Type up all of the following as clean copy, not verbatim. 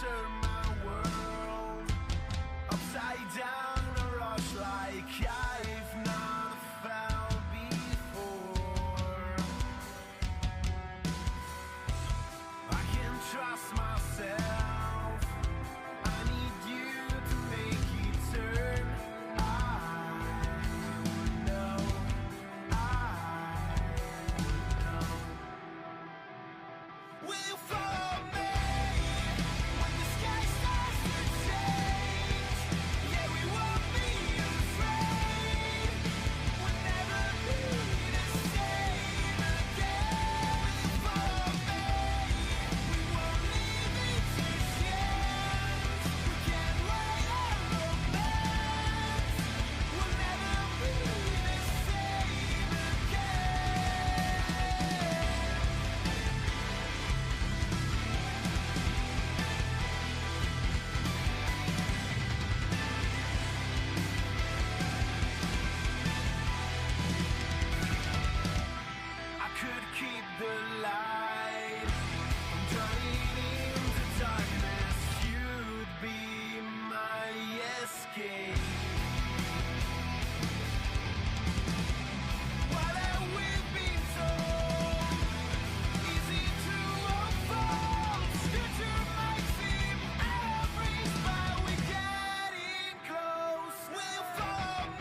turn my world upside down, a rush like I've not felt before. I can trust myself, I need you to make it turn. I know. Will you follow me when the sky starts to change? Yeah, we won't be afraid. We'll never be the same again. Will you follow me? We won't leave it to chance. We can't write our romance. We'll never be the same again. I could keep the light from turning into darkness. You'd be my escape. What have we been told? Easy to unfold. Future might seem out of reach, but we're getting close. Will you follow me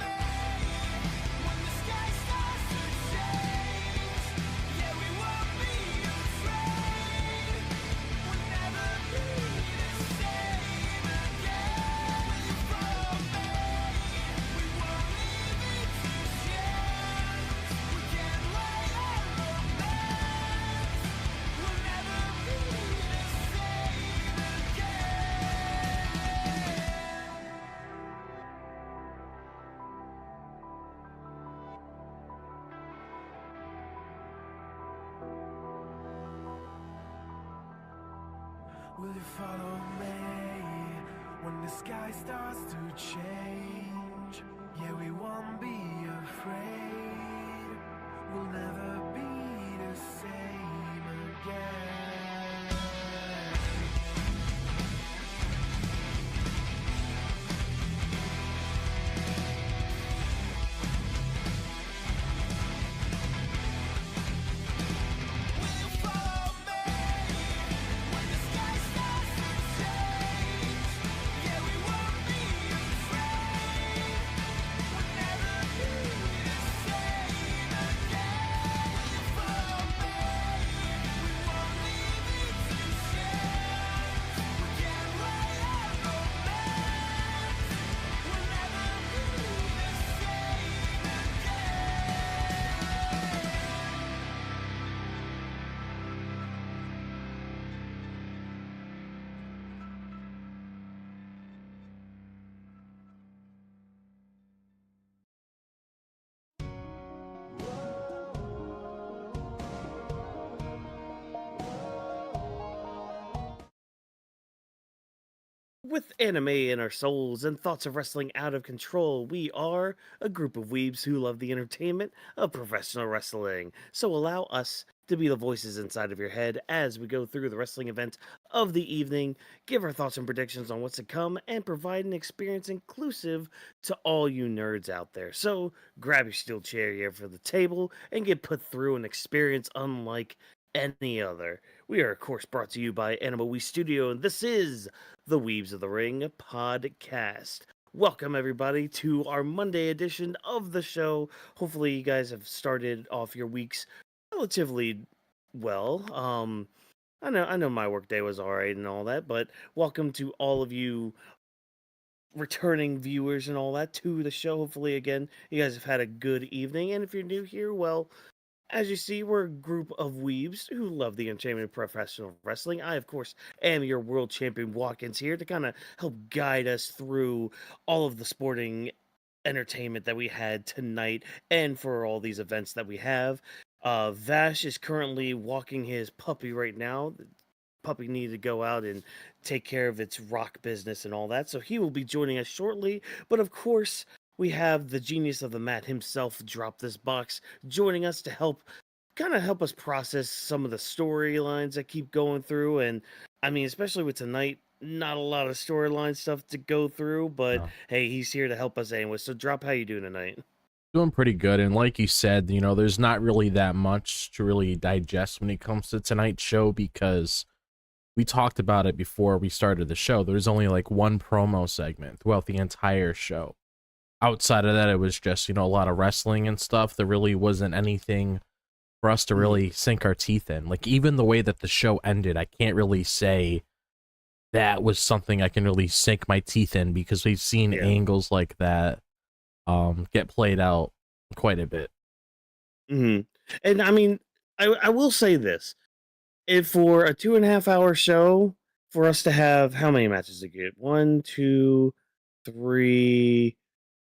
when the sky starts to change? Yeah, we won't be afraid. We'll never be the same again. Will you follow me? We won't leave it to chance. We can't write our romance. We'll never be the same again. Will you follow me when the sky starts to change? Yeah, we won't be afraid. We'll never be the same again. Will you follow me when the sky starts to change? Yeah, we won't be afraid. We'll never be the same again. Will you follow me? We won't leave it to chance. We can't write our romance. We'll never be the same With anime in our souls and thoughts of wrestling out of control, we are a group of weebs who love the entertainment of professional wrestling. So allow us to be the voices inside of your head as we go through the wrestling event of the evening, give our thoughts and predictions on what's to come, and provide an experience inclusive to all you nerds out there. So grab your steel chair here for the table and get put through an experience unlike any other. We are, of course, brought to you by Anime We Studio, and this is the Weebs of the Ring podcast. Welcome, everybody, to our Monday edition of the show. Hopefully, you guys have started off your weeks relatively well. I know my workday was alright and all that, but welcome to all of you returning viewers and all that to the show. Hopefully, again, you guys have had a good evening, and if you're new here, well, as you see, we're a group of weebs who love the entertainment of professional wrestling. I, of course, am your world champion Watkins here to kind of help guide us through all of the sporting entertainment that we had tonight and for all these events that we have. Vash is currently walking his puppy right now. The puppy needed to go out and take care of its rock business and all that, so he will be joining us shortly. But of course, we have the genius of the mat himself drop this box, joining us to help us process some of the storylines that keep going through. And I mean, especially with tonight, not a lot of storyline stuff to go through, but No. hey, he's here to help us anyway. So drop, how you doing tonight? Doing pretty good. And like you said, you know, there's not really that much to really digest when it comes to tonight's show because we talked about it before we started the show. There's only like one promo segment throughout the entire show. Outside of that, it was just, you know, a lot of wrestling and stuff. There really wasn't anything for us to really sink our teeth in. Like, even the way that the show ended, I can't really say that was something I can really sink my teeth in because we've seen Yeah. angles like that get played out quite a bit. And I mean, I will say this: if for a 2.5 hour show, for us to have how many matches to get? One, two, three,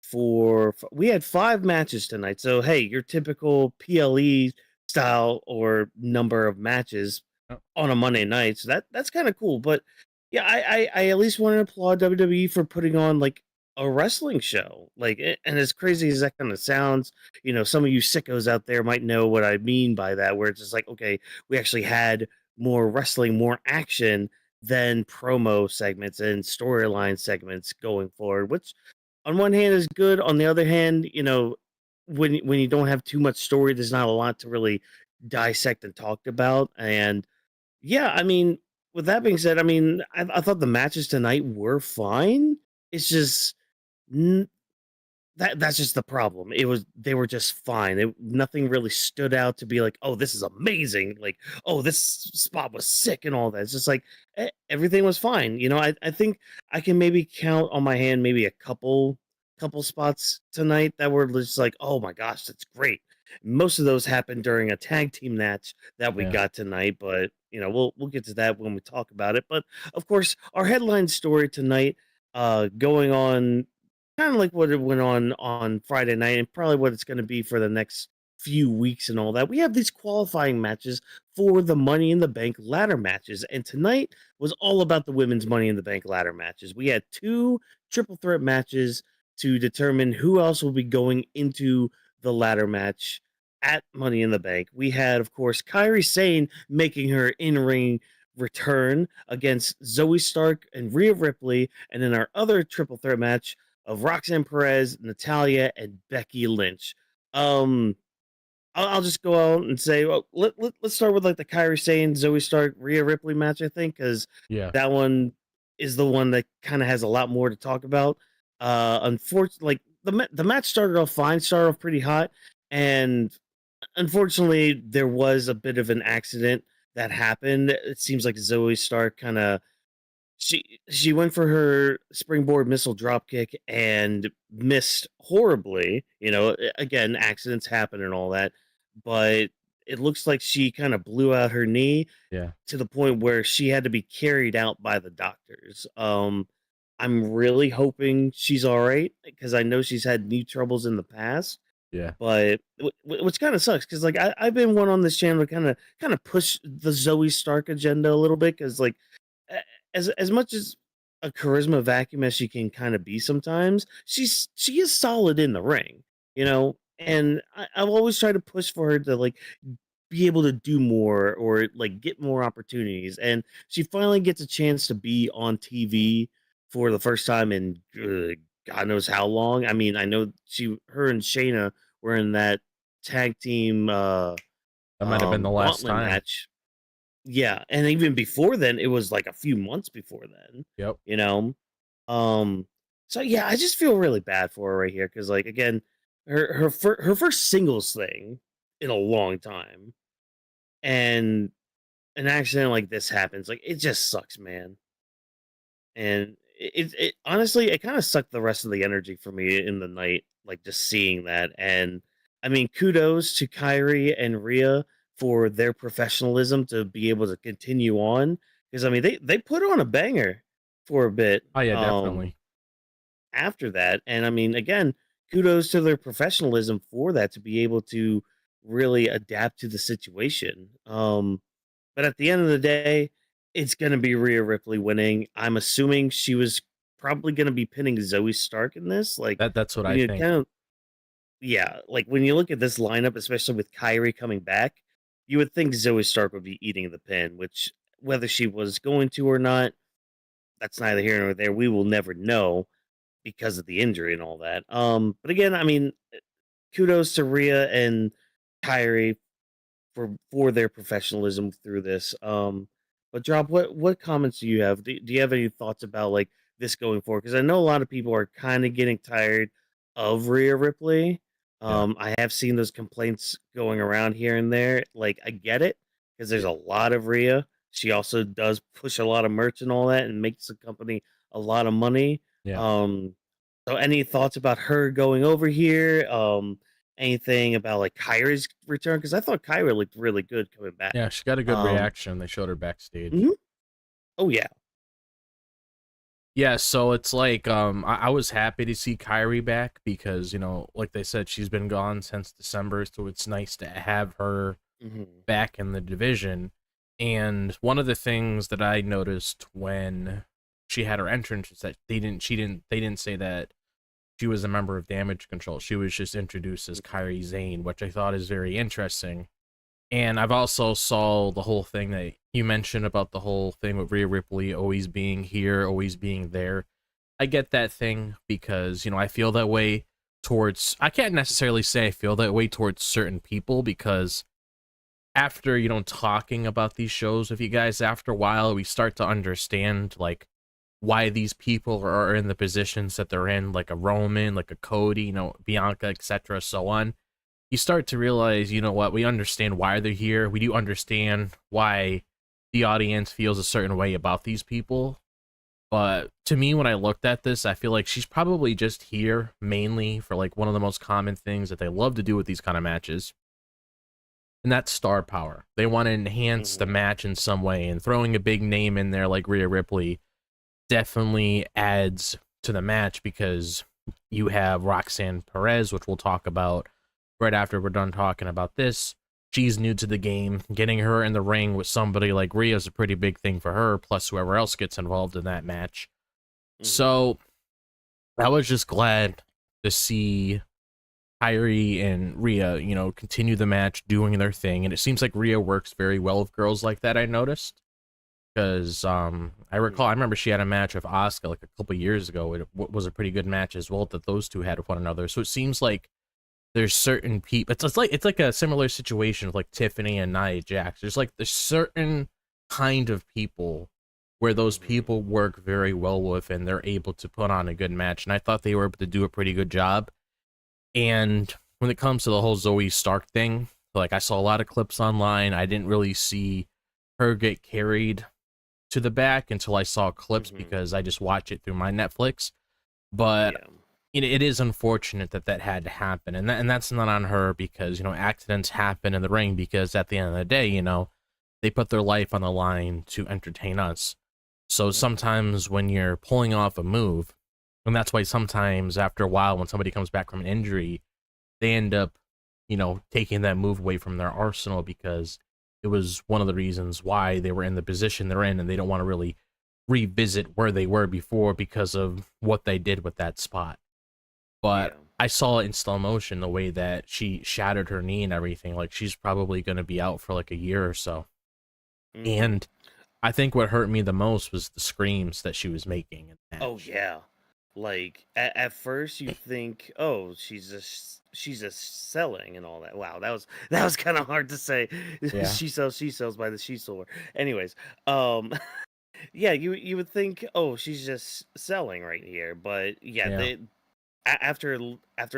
four. We had 5 matches tonight. So hey, your typical PLE style or number of matches Yep. on a Monday night. So that's kind of cool. But yeah, I at least want to applaud WWE for putting on like a wrestling show. Like, and as crazy as that kind of sounds, some of you sickos out there might know what I mean by that, where it's just like, okay, we actually had more wrestling, more action than promo segments and storyline segments going forward, which on one hand is good. On the other hand, when you don't have too much story, there's not a lot to really dissect and talk about. And yeah, I mean, with that being said, I mean, I thought the matches tonight were fine. It's just that's just the problem. They were just fine. Nothing really stood out to be like, oh, this is amazing. Like, oh, this spot was sick and all that. It's just like everything was fine. I think I can maybe count on my hand maybe a couple spots tonight that were just like, oh my gosh, that's great. Most of those happened during a tag team match that we Yeah. got tonight, but we'll get to that when we talk about it. But of course, our headline story tonight, going on kind of like what it went on Friday night, and probably what it's going to be for the next few weeks and all that. We have these qualifying matches for the Money in the Bank ladder matches, and tonight was all about the women's Money in the Bank ladder matches. We had 2 triple threat matches to determine who else will be going into the ladder match at Money in the Bank. We had, of course, Kairi Sane making her in-ring return against Zoey Stark and Rhea Ripley, and in our other triple threat match of Roxanne Perez, Natalya, and Becky Lynch. Um, I'll just go out and say, well, let's start with like the Kairi Sane, Zoey Stark, Rhea Ripley match, I think, because Yeah. that one is the one that kind of has a lot more to talk about. Unfortunately, like the match started off fine, started off pretty hot, and unfortunately, there was a bit of an accident that happened. It seems like Zoe Stark kind of she went for her springboard missile dropkick and missed horribly. Again, accidents happen and all that, but it looks like she kind of blew out her knee Yeah. to the point where she had to be carried out by the doctors. I'm really hoping she's all right because I know she's had knee troubles in the past. Yeah. But which kind of sucks because like I've been one on this channel to kind of push the Zoe Stark agenda a little bit because like as much as a charisma vacuum as she can kind of be sometimes, she is solid in the ring, and I've always tried to push for her to like be able to do more or like get more opportunities, and she finally gets a chance to be on TV for the first time in God knows how long. I mean, I know her and Shayna were in that tag team That might have been the last gauntlet time. match. Yeah, and even before then, it was like a few months before then, Yep. you know? Um, so yeah, I just feel really bad for her right here because, like, again, her first singles thing in a long time, and an accident like this happens, like, it just sucks, man. And it honestly, it kind of sucked the rest of the energy for me in the night, like just seeing that. And I mean, kudos to Kyrie and Rhea for their professionalism to be able to continue on because I mean they put on a banger for a bit Oh yeah, definitely. after that. And I mean, again, kudos to their professionalism for that to be able to really adapt to the situation. But at the end of the day, it's going to be Rhea Ripley winning. I'm assuming she was probably going to be pinning Zoe Stark in this. Like That's what when I you think. kind of, yeah, like when you look at this lineup, especially with Kyrie coming back, you would think Zoe Stark would be eating the pin, which whether she was going to or not, that's neither here nor there. We will never know because of the injury and all that. But again, I mean, kudos to Rhea and Kyrie for their professionalism through this. But Drop, what comments do you have? Do you have any thoughts about like this going forward? Because I know a lot of people are kind of getting tired of Rhea Ripley. Yeah. I have seen those complaints going around here and there. Like I get it because there's a lot of Rhea. She also does push a lot of merch and all that, and makes the company a lot of money. Yeah. So any thoughts about her going over here? Anything about like Kyra's return? Because I thought Kyra looked really good coming back. Yeah, she got a good Um, reaction. They showed her backstage. mhm. Oh yeah. Yeah, so it's like I was happy to see Kyrie back because, you know, like they said, she's been gone since December, so it's nice to have her Hmm. back in the division. And one of the things that I noticed when she had her entrance is that they didn't say that she was a member of Damage Control. She was just introduced as Kairi Sane, which I thought is very interesting. And I've also saw the whole thing that you mentioned about the whole thing with Rhea Ripley always being here, always being there. I get that thing because, you know, I feel that way towards, I can't necessarily say I feel that way towards certain people because after, you know, talking about these shows with you guys, after a while, we start to understand, like, why these people are in the positions that they're in, like a Roman, like a Cody, you know, Bianca, etc., so on. You start to realize, you know what, we understand why they're here. We do understand why the audience feels a certain way about these people. But to me, when I looked at this, I feel like she's probably just here mainly for like one of the most common things that they love to do with these kind of matches. And that's star power. They want to enhance the Hmm. match in some way, and throwing a big name in there like Rhea Ripley definitely adds to the match because you have Roxanne Perez, which we'll talk about right after we're done talking about this. She's new to the game. Getting her in the ring with somebody like Rhea is a pretty big thing for her, plus whoever else gets involved in that match. Hmm. So I was just glad to see Kairi and Rhea, you know, continue the match doing their thing. And it seems like Rhea works very well with girls like that, I noticed. Because I recall, I remember she had a match with Asuka like a couple years ago. It was a pretty good match as well that those two had with one another. So it seems like there's certain people. It's like a similar situation with like Tiffany and Nia Jax. There's certain kind of people where those Hmm. people work very well with, and they're able to put on a good match. And I thought they were able to do a pretty good job. And when it comes to the whole Zoe Stark thing, like I saw a lot of clips online. I didn't really see her get carried to the back until I saw clips Hmm. because I just watch it through my Netflix. But Yeah. it is unfortunate that that had to happen, and that's not on her because, you know, accidents happen in the ring because at the end of the day, you know, they put their life on the line to entertain us. So Hmm. sometimes when you're pulling off a move, and that's why sometimes after a while when somebody comes back from an injury, they end up, you know, taking that move away from their arsenal because it was one of the reasons why they were in the position they're in, and they don't want to really revisit where they were before because of what they did with that spot. But Yeah. I saw it in slow motion the way that she shattered her knee and everything. Like she's probably going to be out for like a year or so. Hmm. And I think what hurt me the most was the screams that she was making in the Oh match. yeah. Like at first you think, oh, she's just selling and all that. Wow, that was kind of hard to say. Yeah. She sells by the she solar. Anyways, um, yeah, you would think, oh, she's just selling right here, but yeah, Yeah. after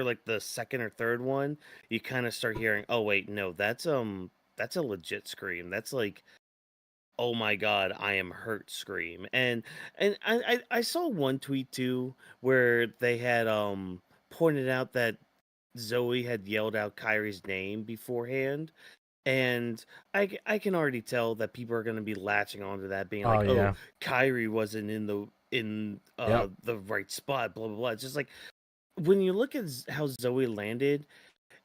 like the second or third one, you kind of start hearing, oh wait, no, that's a legit scream. That's like, oh my god, I am hurt scream. And I saw one tweet too where they had pointed out that Zoe had yelled out Kyrie's name beforehand. And I can already tell that people are going to be latching onto that, being Oh like, "Oh, yeah. Kyrie wasn't in Yep. the right spot." Blah blah blah. It's just like when you look at how Zoe landed,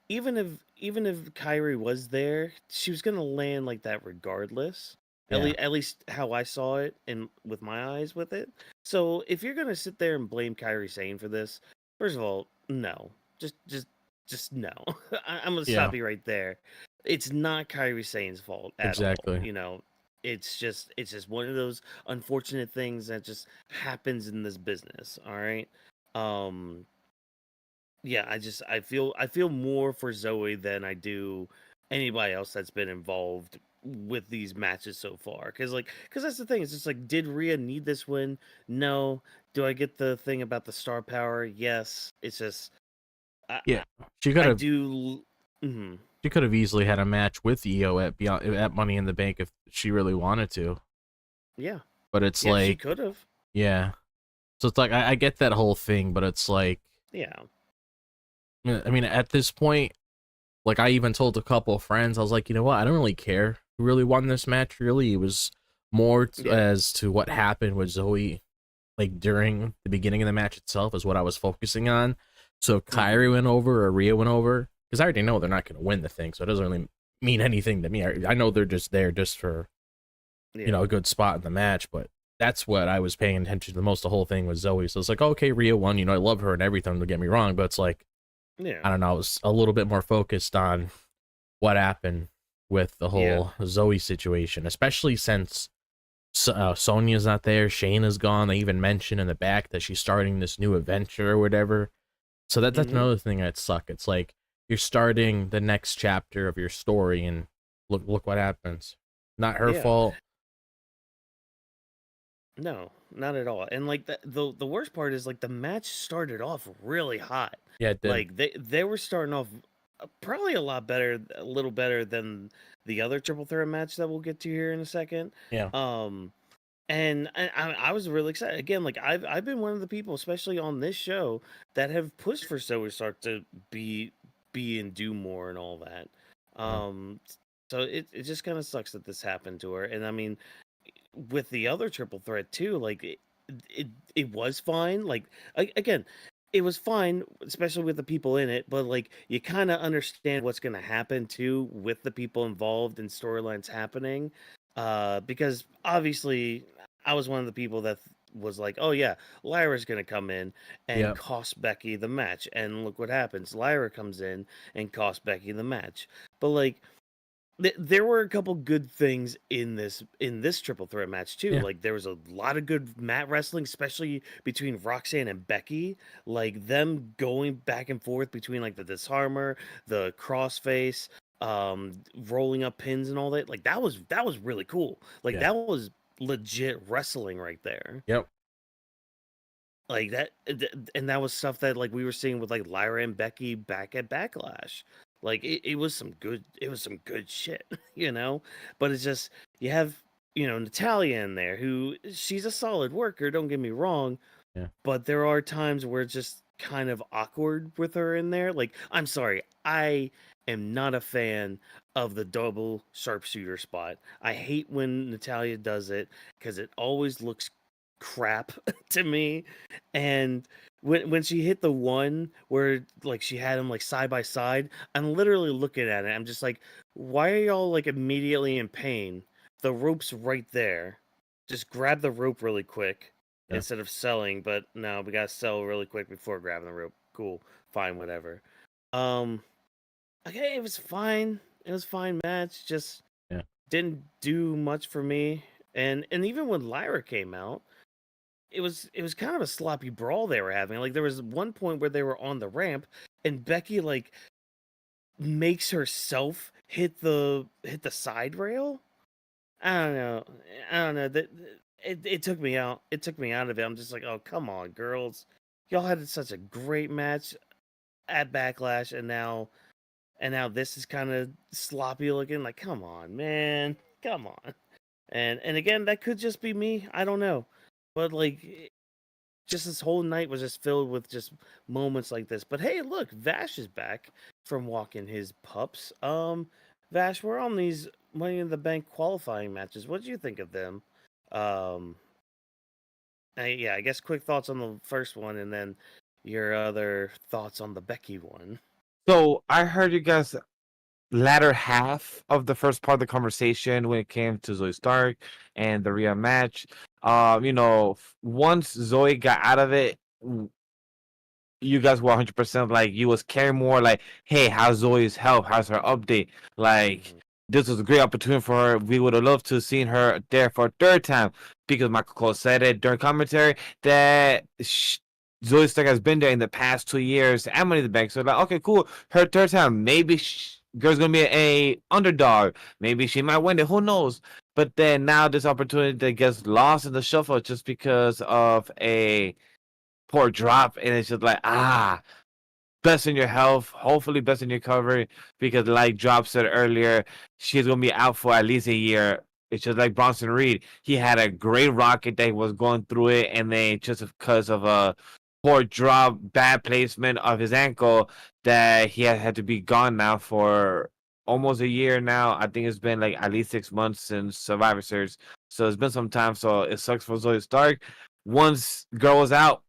even if Kyrie was there, she was gonna land like that regardless. Yeah. At least how I saw it and with my eyes with it. So if you're gonna sit there and blame Kyrie Sane for this, first of all, no, just no. I'm gonna Yeah. stop you right there. It's not Kyrie Sane's fault at all. Exactly. You know, it's just one of those unfortunate things that just happens in this business. All right. Um, yeah, I feel more for Zoe than I do anybody else that's been involved with these matches so far. Because that's the thing. It's just like, did Rhea need this win? No. Do I get the thing about the star power? Yes. It's just Yeah, she could I have do. Mhm. she could have easily had a match with Io at Money in the Bank if she really wanted to. Yeah. But it's Yeah, she like, could have. yeah. So it's like I get that whole thing, but it's like, Yeah. I mean, at this point, like I even told a couple of friends, I was like, you know what? I don't really care who really won this match. Really, it was more Yeah. as to what happened with Zoe, like during the beginning of the match itself, is what I was focusing on. So Kairi went over or Rhea went over, because I already know they're not going to win the thing, so it doesn't really mean anything to me. I know they're just there just for Yeah. you know, a good spot in the match, but that's what I was paying attention to the most. The whole thing was Zoe, so it's like, okay, Rhea won. You know, I love her and everything. Don't get me wrong, but it's like, Yeah. I don't know. I was a little bit more focused on what happened with the whole Zoe situation, especially since Sonya's not there, Shayna's gone. They even mentioned in the back that she's starting this new adventure or whatever. So that's another thing that suck. It's like you're starting the next chapter of your story, and look what happens. Not her Yeah. fault. No, not at all. And like the worst part is like the match started off really hot. Yeah, it did. Like they were starting off probably a little better than the other triple threat match that we'll get to here in a second. Yeah. And I was really excited. Again, like I've been one of the people, especially on this show, that have pushed for Zoe Stark to be and do more and all that. So it just kind of sucks that this happened to her. And I mean, with the other triple threat too, like it was fine. Like again, it was fine, especially with the people in it. But like you kind of understand what's going to happen too with the people involved in storylines happening, because obviously I was one of the people that was like, oh yeah, Lyra's going to come in and cost Becky the match, and look what happens. Lyra comes in and costs Becky the match, but like. There were a couple good things in this triple threat match too. Yeah. Like there was a lot of good mat wrestling, especially between Roxanne and Becky. Like them going back and forth between like the disarmer, the crossface, rolling up pins and all that. Like that was really cool. Like that was legit wrestling right there. Yep. Like that, and that was stuff that like we were seeing with like Lyra and Becky back at Backlash. Like it was some good shit, you know. But it's just you have Natalya in there, who she's a solid worker. Don't get me wrong, but there are times where it's just kind of awkward with her in there. Like I'm sorry, I am not a fan of the double sharpshooter spot. I hate when Natalya does it because it always looks crap to me. And when she hit the one where like she had him like side by side, I'm literally looking at it. I'm just like, why are y'all like immediately in pain? The rope's right there. Just grab the rope really quick instead of selling. But no, we gotta sell really quick before grabbing the rope. Cool, fine, whatever. Okay, it was fine. It was fine match. Just didn't do much for me. And even when Lyra came out, it was kind of a sloppy brawl they were having. Like there was one point where they were on the ramp and Becky like makes herself hit the side rail. I don't know. That it took me out. It took me out of it. I'm just like, oh come on, girls, y'all had such a great match at Backlash, and now this is kind of sloppy looking. Like, come on, man, come on. And again, that could just be me. I don't know. But like, just this whole night was just filled with just moments like this. But hey, look, Vash is back from walking his pups. Vash, we're on these Money in the Bank qualifying matches. What did you think of them? I guess quick thoughts on the first one, and then your other thoughts on the Becky one. So I heard you guys latter half of the first part of the conversation when it came to Zoe Stark and the Rhea match. Once Zoe got out of it, you guys were 100% like you was caring more like, hey, how's Zoe's health? How's her update? Like this was a great opportunity for her. We would have loved to have seen her there for a third time because Michael Cole said it during commentary that Zoey Stark has been there in the past 2 years at Money in the Bank. So like, okay, cool. Her third time, maybe girl's gonna be a underdog. Maybe she might win it. Who knows? But then now this opportunity that gets lost in the shuffle just because of a poor drop, and it's just like best in your health, hopefully best in your recovery, because like Drop said earlier, she's gonna be out for at least a year. It's just like Bronson Reed. He had a great rocket that he was going through it, and then just because of a poor drop, bad placement of his ankle, that he had to be gone now for almost a year now. I think it's been like at least 6 months since Survivor Series. So it's been some time. So it sucks for Zoey Stark. Once girl was out,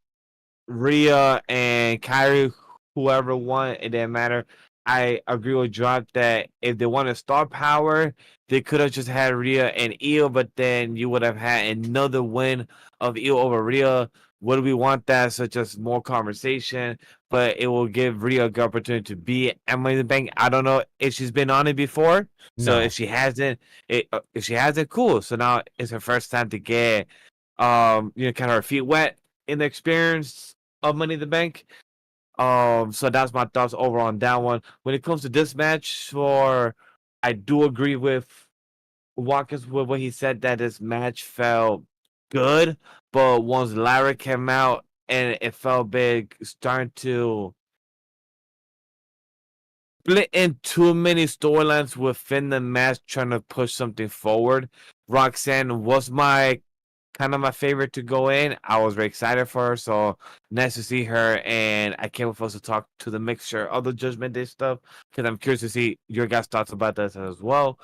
Rhea and Kairi, whoever won, it didn't matter. I agree with Drop that if they wanted star power, they could have just had Rhea and Io, but then you would have had another win of Io over Rhea. Would we want that? So just more conversation, but it will give Rhea a good opportunity to be at Money in the Bank. I don't know if she's been on it before. So No. if she hasn't, cool. So now it's her first time to get kind of her feet wet in the experience of Money in the Bank. So that's my thoughts over on that one. When it comes to this match, I do agree with Watkins with what he said that this match felt good, but once Lyra came out and it felt big, starting to split in too many storylines within the match, trying to push something forward. Roxanne was my favorite to go in. I was very excited for her, so nice to see her, and I can't wait for us to talk to the mixture of the Judgment Day stuff, because I'm curious to see your guys' thoughts about this as well.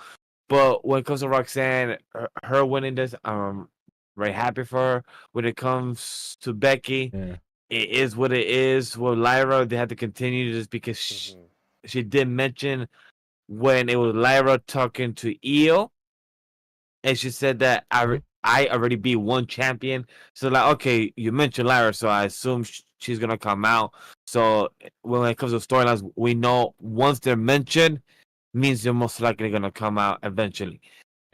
But when it comes to Roxanne, her winning this, I'm very happy for her. When it comes to Becky, it is what it is. With Lyra, they had to continue just because she did mention when it was Lyra talking to Io, and she said that I already beat one champion. So like, okay, you mentioned Lyra, so I assume she's gonna come out. So when it comes to storylines, we know once they're mentioned, means they're most likely gonna come out eventually.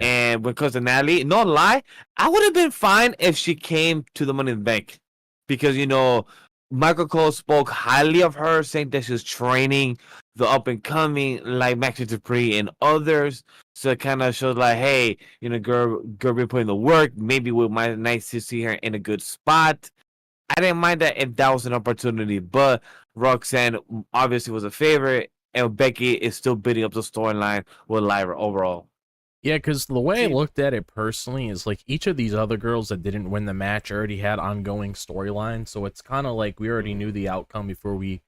And because of Natalie, no lie, I would have been fine if she came to the Money in the Bank, because Michael Cole spoke highly of her, saying that she's training the up and coming like Maxi Dupree and others. So it kind of shows like, hey, girl been putting the work. Maybe we might nice to see her in a good spot. I didn't mind that if that was an opportunity, but Roxanne obviously was a favorite, and Becky is still building up the storyline with Lyra overall. Yeah, because the way I looked at it personally is like each of these other girls that didn't win the match already had ongoing storylines, so it's kind of like we already knew the outcome before we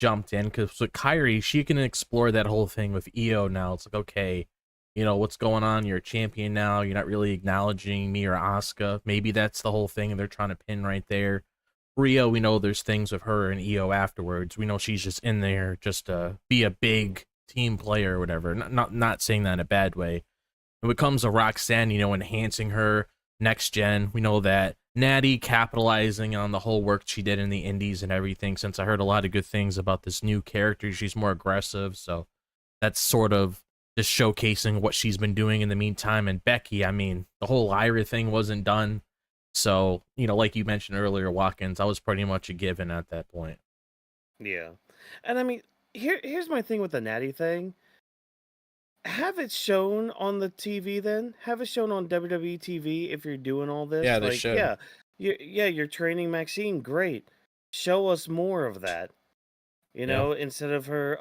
jumped in. Because with Kairi, she can explore that whole thing with Io now. It's like, okay, what's going on? You're a champion now. You're not really acknowledging me or Asuka. Maybe that's the whole thing, and they're trying to pin right there. Rhea, we know there's things with her and Io afterwards. We know she's just in there just to be a big team player or whatever. Not saying that in a bad way. When it comes to Roxanne, enhancing her next gen, we know that Natty capitalizing on the whole work she did in the indies and everything, since I heard a lot of good things about this new character. She's more aggressive, so that's sort of just showcasing what she's been doing in the meantime. And Becky, I mean, the whole Lyra thing wasn't done. So, like you mentioned earlier, Watkins, I was pretty much a given at that point. Yeah. And I mean, here's my thing with the Natty thing. Have it shown on the TV then. Have it shown on WWE TV if you're doing all this. Yeah, they should. Yeah, you're training Maxine. Great. Show us more of that. Instead of her,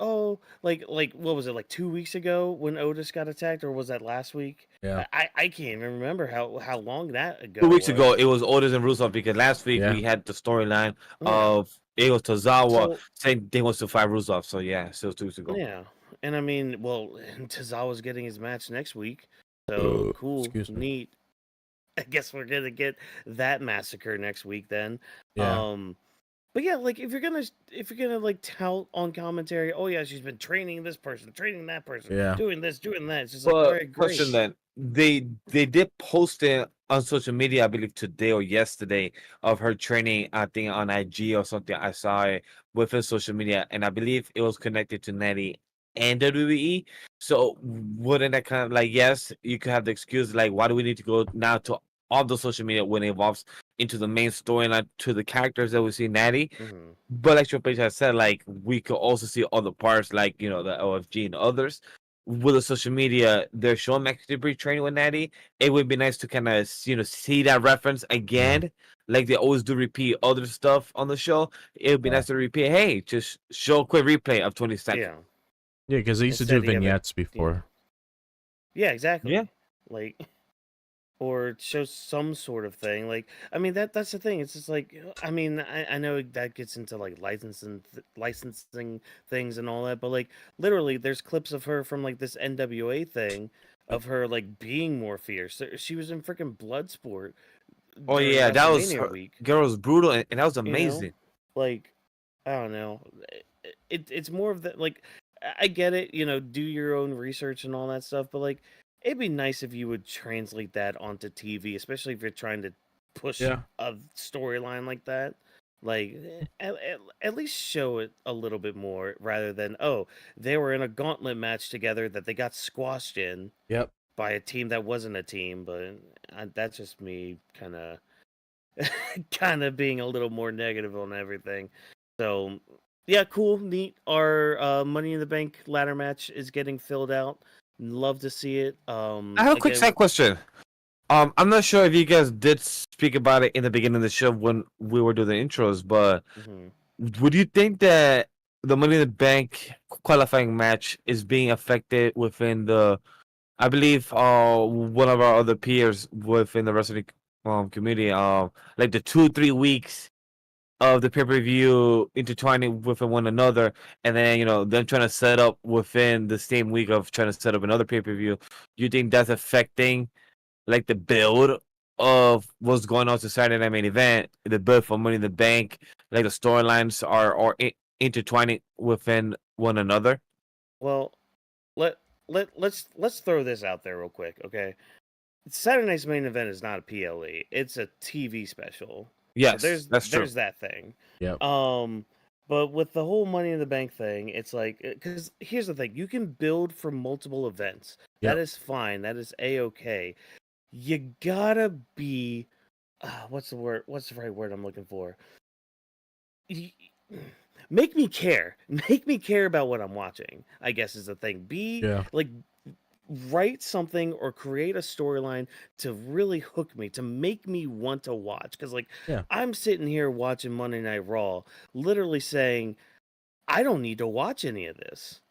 like what was it, like 2 weeks ago when Otis got attacked, or was that last week? Yeah. I can't even remember how long that ago. 2 weeks ago, it was Otis and Rusev, because last week we had the storyline of it was Tozawa saying they wants to fight Rusev. So yeah, so 2 weeks ago. Yeah. And I mean, Tozawa's getting his match next week. So cool, neat. I guess we're gonna get that massacre next week then. Yeah. But yeah, like if you're gonna like tout on commentary, oh yeah, she's been training this person, training that person, doing this, doing that. It's just like very great. Question then, they did post it on social media, I believe today or yesterday, of her training, I think on IG or something. I saw it within social media, and I believe it was connected to Natty and WWE. So wouldn't that kind of like, yes, you could have the excuse like, why do we need to go now to all the social media when it evolves into the main storyline to the characters that we see in Natty? Mhm. But like Triple H has said, like we could also see other parts, like the OFG and others. With the social media, they're showing McDonagh training with Natty. It would be nice to kind of see that reference again, like they always do repeat other stuff on the show. It would be nice to repeat. Hey, just show a quick replay of 20 seconds. Yeah. Yeah, because they used to do Instead, you have it- vignettes before. Yeah, exactly. Yeah. Like, or show some sort of thing. Like, I mean, that's the thing. It's just like, I mean, I know that gets into like licensing things and all that, but like literally, there's clips of her from like this NWA thing of her like being more fierce. She was in freaking Bloodsport. Oh during yeah, that was WrestleMania week. girl was brutal, and that was You know? amazing. Like, I don't know. It's more of the like. I get it. Do your own research and all that stuff, but like, it'd be nice if you would translate that onto TV, especially if you're trying to push Yeah. a storyline like that. Like, at least show it a little bit more rather than, oh, they were in a gauntlet match together that they got squashed in Yep. by a team that wasn't a team. But that's just me kind of being a little more negative on everything. So yeah, cool, neat. Our Money in the Bank ladder match is getting filled out. Love to see it. I have a quick Again, side question. I'm not sure if you guys did speak about it in the beginning of the show when we were doing the intros, but mhm. would you think that the Money in the Bank qualifying match is being affected within the, I believe, one of our other peers within the wrestling community, like the 2-3 weeks of the pay-per-view intertwining with one another, and then them trying to set up within the same week of trying to set up another pay-per-view. Do you think that's affecting like the build of what's going on to Saturday Night Main Event, the build for Money in the Bank, like the storylines are intertwining within one another? Well, let's throw this out there real quick, okay? Saturday Night's Main Event is not a PLE; it's a TV special. Yes, So that's true. there's that thing. Yep. But with the whole Money in the Bank thing, it's like, because here's the thing: you can build for multiple events. Yep. That is fine. That is a-okay. You gotta be, what's the word? What's the right word I'm looking for? Make me care. Make me care about what I'm watching, I guess is the thing. Yeah. Like, write something or create a storyline to really hook me, to make me want to watch. Because, like, Yeah. I'm sitting here watching Monday Night Raw, literally saying, I don't need to watch any of this.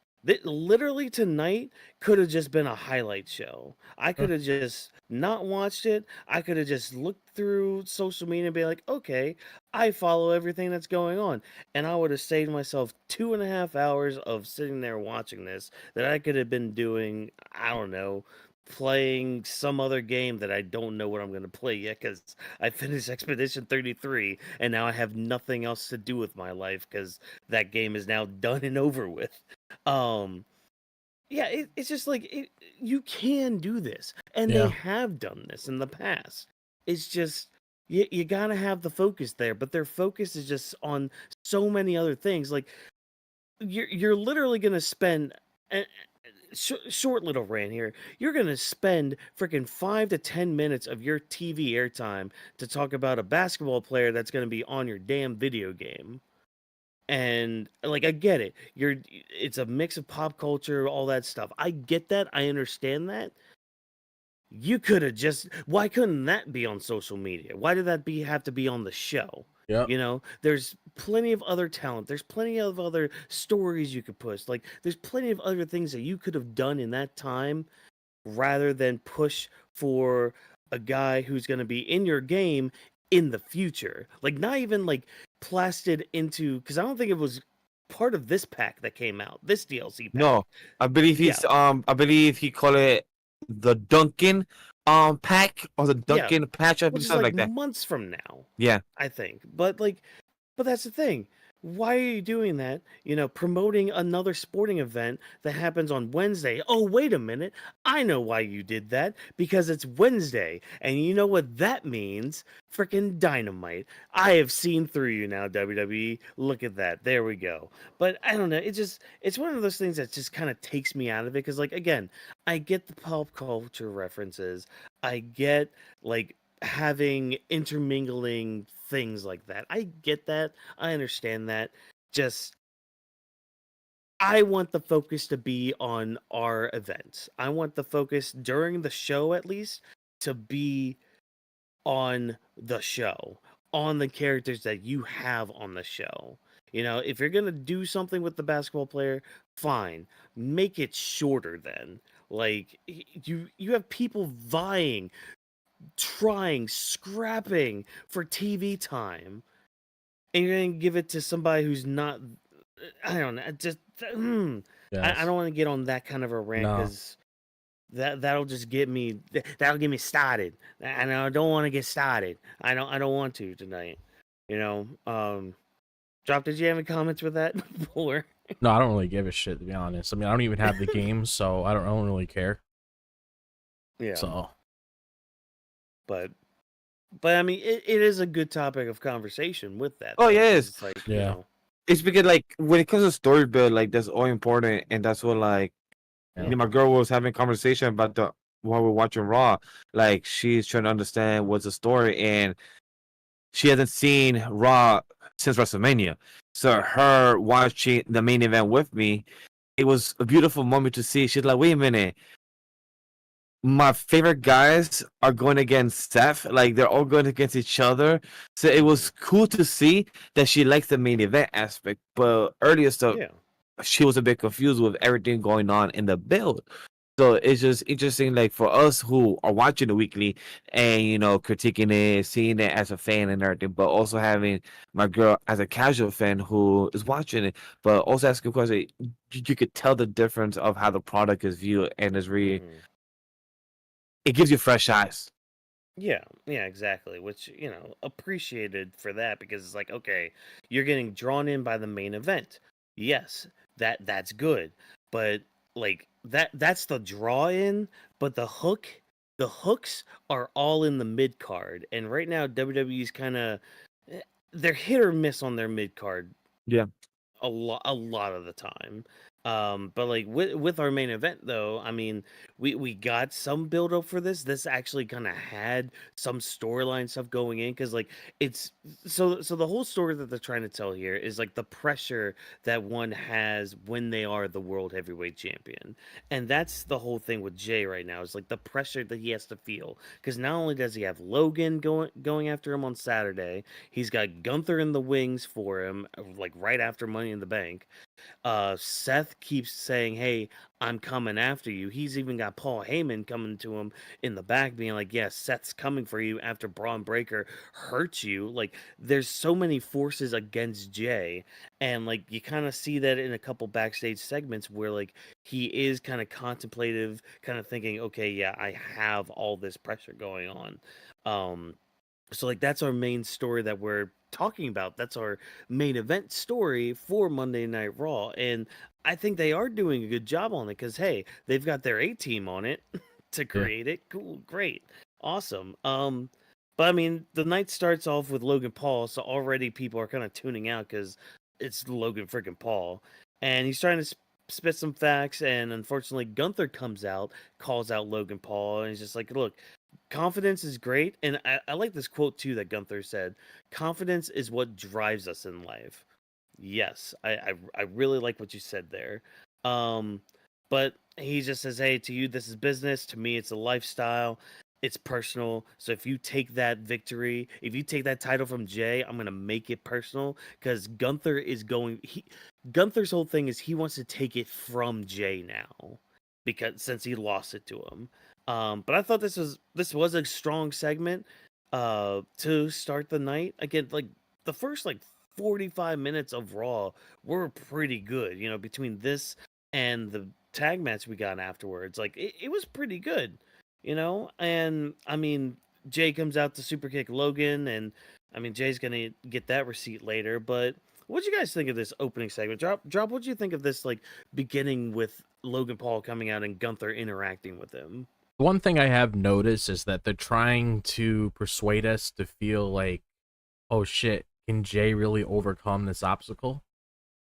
Literally tonight could have just been a highlight show. I could have just not watched it. I could have just looked through social media and be like, okay, I follow everything that's going on. And I would have saved myself 2.5 hours of sitting there watching this that I could have been doing, I don't know, playing some other game that I don't know what I'm going to play yet because I finished Expedition 33 and now I have nothing else to do with my life because that game is now done and over with. Yeah, it's just like you can do this, and Yeah. they have done this in the past. It's just you gotta have the focus there, but their focus is just on so many other things. Like you're literally gonna spend short little rant here. You're gonna spend freaking 5 to 10 minutes of your TV airtime to talk about a basketball player that's gonna be on your damn video game. And like I get it. It's a mix of pop culture, all that stuff. I get that. I understand that. You could have just why couldn't that be on social media? Why did that have to be on the show? Yep. There's plenty of other talent. There's plenty of other stories you could push. Like there's plenty of other things that you could have done in that time rather than push for a guy who's going to be in your game in the future. Like not even like plastered into, because I don't think it was part of this pack that came out, this DLC pack. No, I believe he's I believe he called it the Duncan pack or the Duncan patch, which is something like that. months from now. Yeah, I think. But that's the thing. why are you doing that? You know, promoting another sporting event that happens on Wednesday. Oh, wait a minute. I know why you did that. Because it's Wednesday. And you know what that means? Freaking dynamite. I have seen through you now, WWE. Look at that. There we go. But I don't know. It's one of those things that just kind of takes me out of it. Because, like, again, I get the pop culture references. I get, like, having intermingling things like that. I get that. I understand that. Just I want the focus to be on our events. I want the focus during the show at least to be on the show, on the characters that you have on the show. You know, if you're going to do something with the basketball player, fine. Make it shorter then. Like you have people vying, trying, scrapping for TV time, and you're gonna give it to somebody who's not. I don't know. Just I Yes. don't want to get on that kind of a rant No. because that'll just get me. That'll get me started, and I don't want to get started. I don't want to tonight. You know. Drop. Did you have any comments with that before? No, I don't really give a shit, to be honest. I mean, I don't even have the game, so I don't really care. Yeah. So But I mean, it is a good topic of conversation with that. Oh, though, 'cause yes. It's like Yeah. you know. It's because like when it comes to story build, like that's all important, and that's what like Yeah. me and my girl was having a conversation about the while we're watching Raw. Like she's trying to understand what's the story, and she hasn't seen Raw since WrestleMania. So her watching the main event with me, it was a beautiful moment to see. She's like, "Wait a minute, my favorite guys are going against Seth. Like they're all going against each other." So it was cool to see that she likes the main event aspect. But earlier stuff, Yeah. she was a bit confused with everything going on in the build. So it's just interesting, like for us who are watching the weekly and critiquing it, seeing it as a fan and everything, but also having my girl as a casual fan who is watching it, but also asking questions. You could tell the difference of how the product is viewed, and it's really Mhm. it gives you fresh eyes. Yeah, exactly. Which, appreciated for that because it's like, okay, you're getting drawn in by the main event. Yes, that's good. But like that's the draw in, but the hooks are all in the mid card. And right now WWE's kind of they're hit or miss on their mid card Yeah. a lot of the time. But like with our main event though, I mean, we got some build up for this. This actually kind of had some storyline stuff going in because like it's so the whole story that they're trying to tell here is like the pressure that one has when they are the world heavyweight champion, and that's the whole thing with Jey right now is like the pressure that he has to feel because not only does he have Logan going after him on Saturday, he's got Gunther in the wings for him like right after Money in the Bank. Seth keeps saying, "Hey, I'm coming after you." He's even got Paul Heyman coming to him in the back, being like, "Yeah, Seth's coming for you after Bron Breakker hurts you." Like, there's so many forces against Jey, and like you kind of see that in a couple backstage segments where like he is kind of contemplative, kind of thinking, "Okay, yeah, I have all this pressure going on." Um, so like that's our main story that we're talking about. That's our main event story for Monday Night Raw. And I think they are doing a good job on it because hey, they've got their A team on it to Yeah. create it. Cool, great, awesome. But I mean the night starts off with Logan Paul, so already people are kind of tuning out because it's Logan freaking Paul. And he's trying to spit some facts, and unfortunately Gunther comes out, calls out Logan Paul, and he's just like, look, confidence is great, and I like this quote too that Gunther said. Confidence is what drives us in life. Yes, I really like what you said there. Um, but he just says, "Hey, to you this is business. To me, it's a lifestyle. It's personal. So if you take that victory, if you take that title from Jey, I'm gonna make it personal because Gunther is going. Gunther's whole thing is he wants to take it from Jey now because since he lost it to him. But I thought this was a strong segment to start the night. Again, like the first like 45 minutes of Raw were pretty good, between this and the tag match we got afterwards. Like it was pretty good, and I mean Jey comes out to super kick Logan, and I mean Jay's gonna get that receipt later, but What'd you guys think of this opening segment? Drop. What'd you think of this, like, beginning with Logan Paul coming out and Gunther interacting with him? One thing I have noticed is that they're trying to persuade us to feel like, oh shit, can Jey really overcome this obstacle?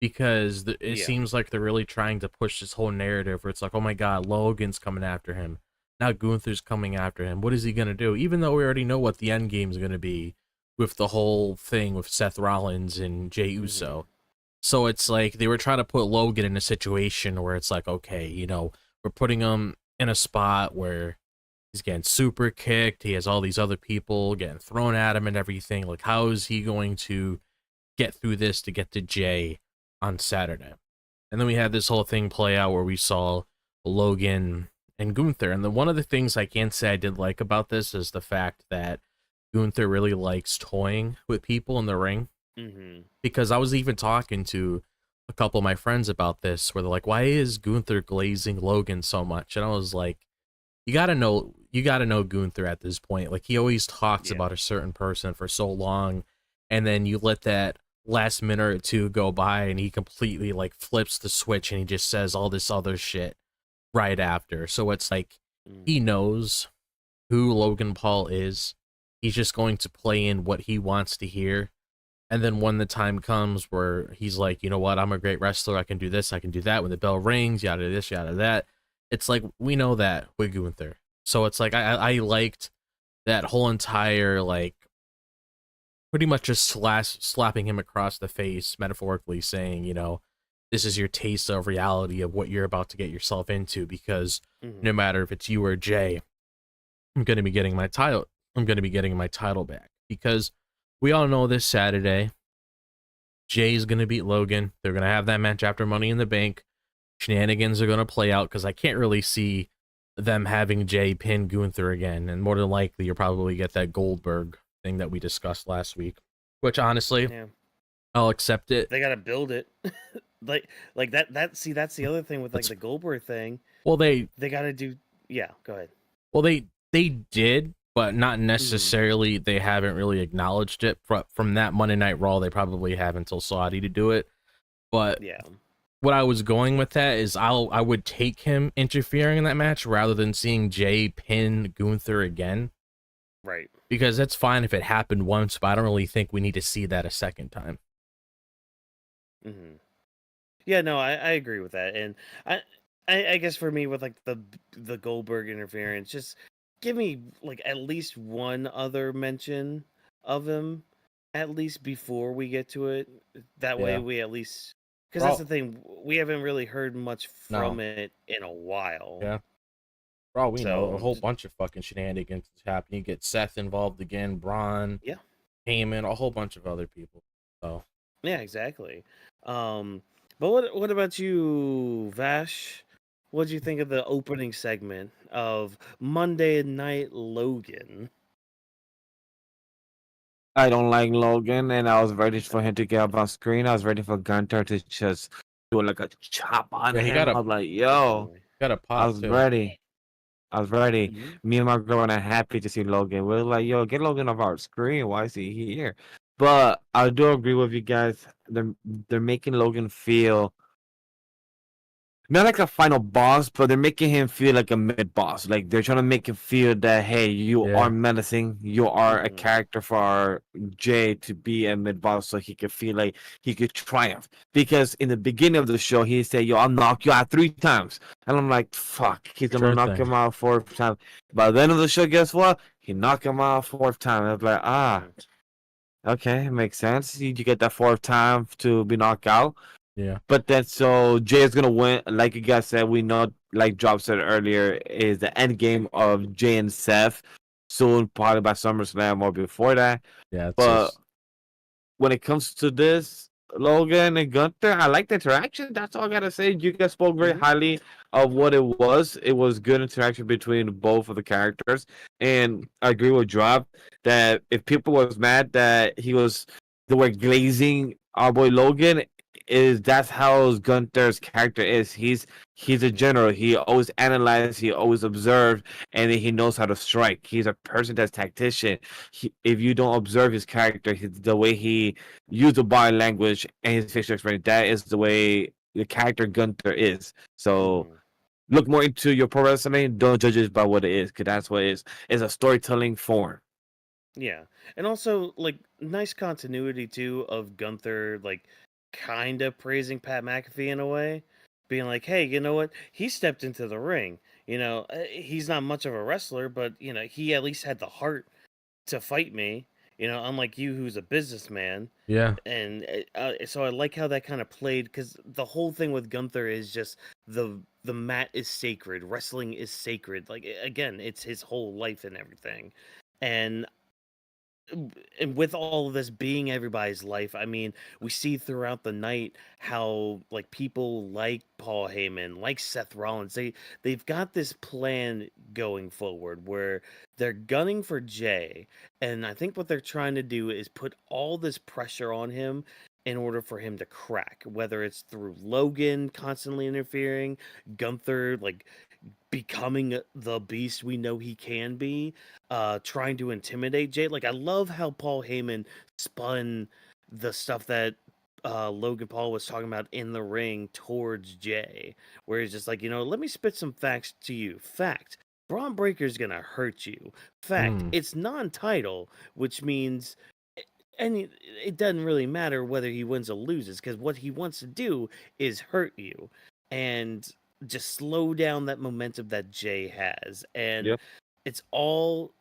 Because it Yeah. seems like they're really trying to push this whole narrative where it's like, oh my god, Logan's coming after him. Now Gunther's coming after him. What is he going to do? Even though we already know what the end game is going to be with the whole thing with Seth Rollins and Jey Uso. So it's like they were trying to put Logan in a situation where it's like, okay, you know, we're putting him in a spot where he's getting super kicked. He has all these other people getting thrown at him and everything. Like, how is he going to get through this to get to Jey on Saturday? And then we had this whole thing play out where we saw Logan and Gunther. And one of the things I can say I did like about this is the fact that Gunther really likes toying with people in the ring. Because I was even talking to a couple of my friends about this where they're like, why is Gunther glazing Logan so much? And I was like, you gotta know Gunther at this point. Like, he always talks about a certain person for so long, and then you let that last minute or two go by and he completely like flips the switch and he just says all this other shit right after. So it's like he knows who Logan Paul is. He's just going to play in what he wants to hear. And then when the time comes where he's like, you know what, I'm a great wrestler, I can do this, I can do that, when the bell rings, yada this, yada that, it's like, we know that with Gunther. So it's like, I liked that whole entire, like, pretty much just slapping him across the face, metaphorically saying, you know, this is your taste of reality of what you're about to get yourself into, because no matter if it's you or Jey, I'm going to be getting my title. I'm going to be getting my title back, because we all know this Saturday, Jey's going to beat Logan. They're going to have that match after Money in the Bank. Shenanigans are going to play out, because I can't really see them having Jey pin Gunther again. And more than likely, you'll probably get that Goldberg thing that we discussed last week, which honestly, I'll accept it. They got to build it. like that. See, that's the other thing with like the Goldberg thing. Well, they got to do. Yeah, go ahead. Well, they did, but not necessarily. They haven't really acknowledged it from that Monday Night Raw. They probably have until Saudi to do it. But yeah, what I was going with that is I would take him interfering in that match rather than seeing Jey pin Gunther again. Right. Because that's fine if it happened once, but I don't really think we need to see that a second time. Yeah, no, I agree with that, and I guess for me with like the Goldberg interference, just give me like at least one other mention of him, at least before we get to it. That way we at least, because that's the thing, we haven't really heard much from it in a while. Yeah. For all we know, a whole bunch of fucking shenanigans is happening. You get Seth involved again, Bron, Heyman, a whole bunch of other people. So yeah, exactly. But what about you, Vash? What did you think of the opening segment of Monday Night Logan? I don't like Logan, and I was ready for him to get up on screen. I was ready for Gunther to just do like a chop on him. I was like, yo, got a pop. I was ready. I was ready. Me and my girl were not happy to see Logan. We were like, yo, get Logan off our screen. Why is he here? But I do agree with you guys. They're making Logan feel not like a final boss, but they're making him feel like a mid boss. Like they're trying to make him feel that, hey, you are menacing. You are a character for Jey to be a mid boss, so he could feel like he could triumph. Because in the beginning of the show, he said, yo, I'll knock you out 3 times. And I'm like, fuck, he's gonna knock him out 4th time. By the end of the show, guess what? He knocked him out 4th time. I was like, okay, makes sense. You get that 4th time to be knocked out. Yeah. But then, so Jey is going to win. Like you guys said, we know, like Job said earlier, is the end game of Jey and Seth. Soon, probably by SummerSlam or before that. Yeah. But when it comes to this, Logan and Gunther, I like the interaction. That's all I got to say. You guys spoke very highly of what it was. It was good interaction between both of the characters. And I agree with Job that if people was mad that they were glazing our boy Logan, that's how Gunther's character is. He's a general. He always analyzes, he always observes, and then he knows how to strike. He's a person that's tactician. If you don't observe his character, the way he uses the body language and his facial expression, that is the way the character Gunther is. So look more into your pro wrestling. Don't judge it by what it is, because that's what it is. It's a storytelling form. Yeah. And also, like, nice continuity, too, of Gunther, like, kind of praising Pat McAfee in a way. Being like, hey, you know what? He stepped into the ring. He's not much of a wrestler, but, he at least had the heart to fight me. Unlike you, who's a businessman. Yeah. And so I like how that kind of played, because the whole thing with Gunther is just the mat is sacred. Wrestling is sacred. Like, again, it's his whole life and everything. And with all of this being everybody's life, I mean, we see throughout the night how, like, people like Paul Heyman, like Seth Rollins, they've got this plan going forward where they're gunning for Jey, and I think what they're trying to do is put all this pressure on him in order for him to crack, whether it's through Logan constantly interfering, Gunther, like, becoming the beast we know he can be, trying to intimidate Jey. Like, I love how Paul Heyman spun the stuff that Logan Paul was talking about in the ring towards Jey, where he's just like, let me spit some facts to you. Fact, Bron Breakker's gonna hurt you. Fact, it's non-title, which means, and it doesn't really matter whether he wins or loses, because what he wants to do is hurt you and just slow down that momentum that Jey has. And it's all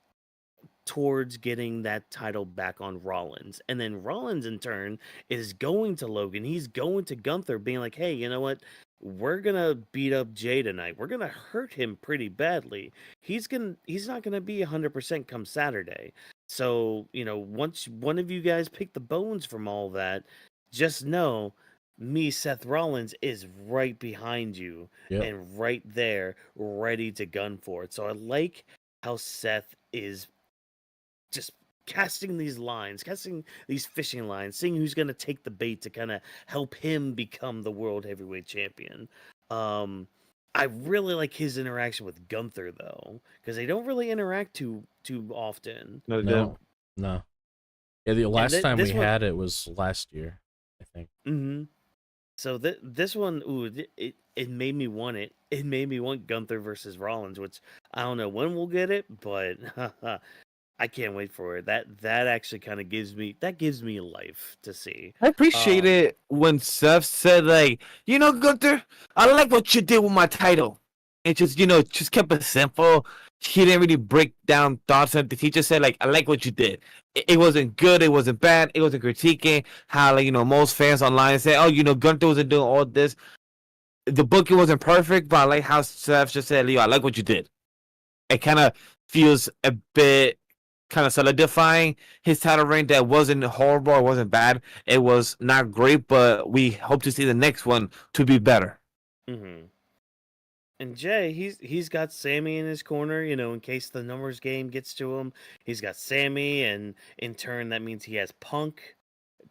towards getting that title back on Rollins. And then Rollins, in turn, is going to Logan. He's going to Gunther, being like, hey, you know what? We're gonna beat up Jey tonight. We're gonna hurt him pretty badly. He's not gonna be 100% come Saturday. So, once one of you guys pick the bones from all that, just know me, Seth Rollins, is right behind you and right there, ready to gun for it. So I like how Seth is just casting these fishing lines, seeing who's going to take the bait to kind of help him become the world heavyweight champion. I really like his interaction with Gunther, though, because they don't really interact too often. No. Yeah, the last time we had it was last year, I think. Mm-hmm. So this one, it made me want it. It made me want Gunther versus Rollins, which I don't know when we'll get it, but I can't wait for it. That actually kind of gives me life to see. I appreciate it when Seth said, like, Gunther, I like what you did with my title. It just kept it simple. He didn't really break down thoughts. He just said, like, I like what you did. It wasn't good. It wasn't bad. It wasn't critiquing how, like, most fans online say, oh, Gunther wasn't doing all this. The booking wasn't perfect, but I like how Seth just said, Leo, I like what you did. It kind of feels a bit kind of solidifying his title reign. That wasn't horrible. It wasn't bad. It was not great, but we hope to see the next one to be better. Mm-hmm. And Jey, he's got Sammy in his corner, in case the numbers game gets to him. He's got Sammy, and in turn, that means he has Punk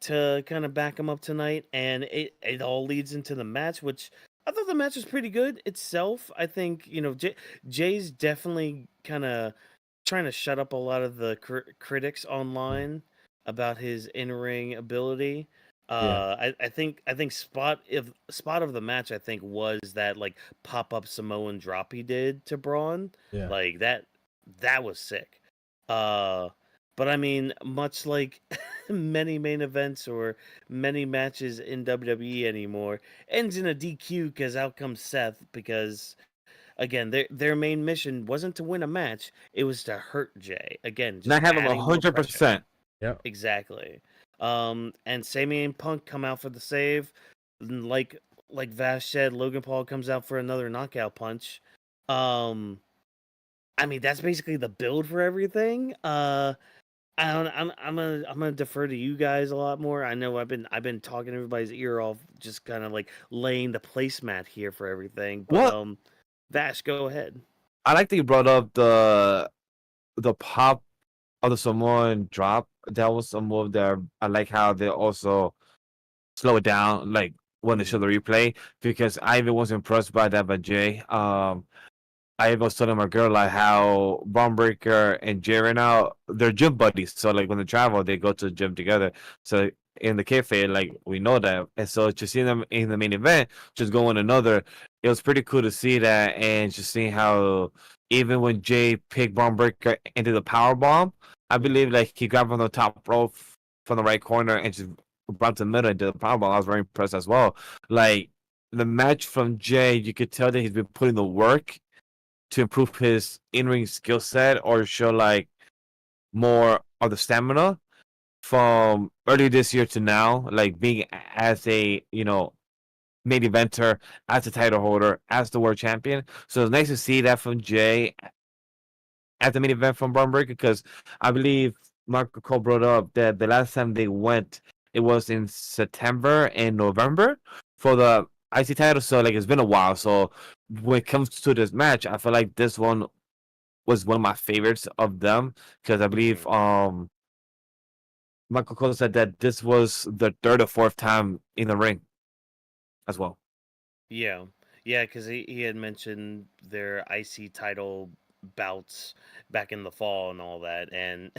to kind of back him up tonight. And it all leads into the match, which I thought the match was pretty good itself. I think, Jay's definitely kind of trying to shut up a lot of the critics online about his in-ring ability. I think spot of the match, I think, was that, like, pop-up Samoan drop he did to Braun. Like, that was sick. But I mean, much like many main events or many matches in WWE anymore, ends in a DQ because out comes Seth, because again, their main mission wasn't to win a match, it was to hurt Jey. Again, just not having adding more pressure. 100%. Yeah. Exactly. And Sami and Punk come out for the save. Like Vash said, Logan Paul comes out for another knockout punch. I mean, that's basically the build for everything. I'm gonna defer to you guys a lot more. I know I've been talking everybody's ear off, just kind of like laying the placemat here for everything. But Vash, go ahead. I like that you brought up the pop of the Samoan drop. That was a move that I like how they also slow it down. Like, when they show the replay, because I even was impressed by that by Jay. I was telling my girl like how Bron Breakker and Jey right now, they're gym buddies. So like when they travel, they go to the gym together. So in the kayfabe, like we know that, and so just seeing them in the main event, just going another, it was pretty cool to see that, and just seeing how even when Jey picked Bron Breakker into the power bomb, I believe like he grabbed from the top rope from the right corner and just brought to the middle into the power bomb. I was very impressed as well. Like the match from Jey, you could tell that he's been putting the work to improve his in-ring skill set or show like more of the stamina from early this year to now, like being as a main eventer, as a title holder, as the world champion. So it's nice to see that from Jey at the main event from Bron Breakker, because I believe Marco Cole brought up that the last time they went, it was in September and November for the IC title. So like it's been a while. So when it comes to this match, I feel like this one was one of my favorites of them, because I believe Michael Cole said that this was the third or fourth time in the ring as well. Yeah, yeah, because he had mentioned their IC title bouts back in the fall and all that, and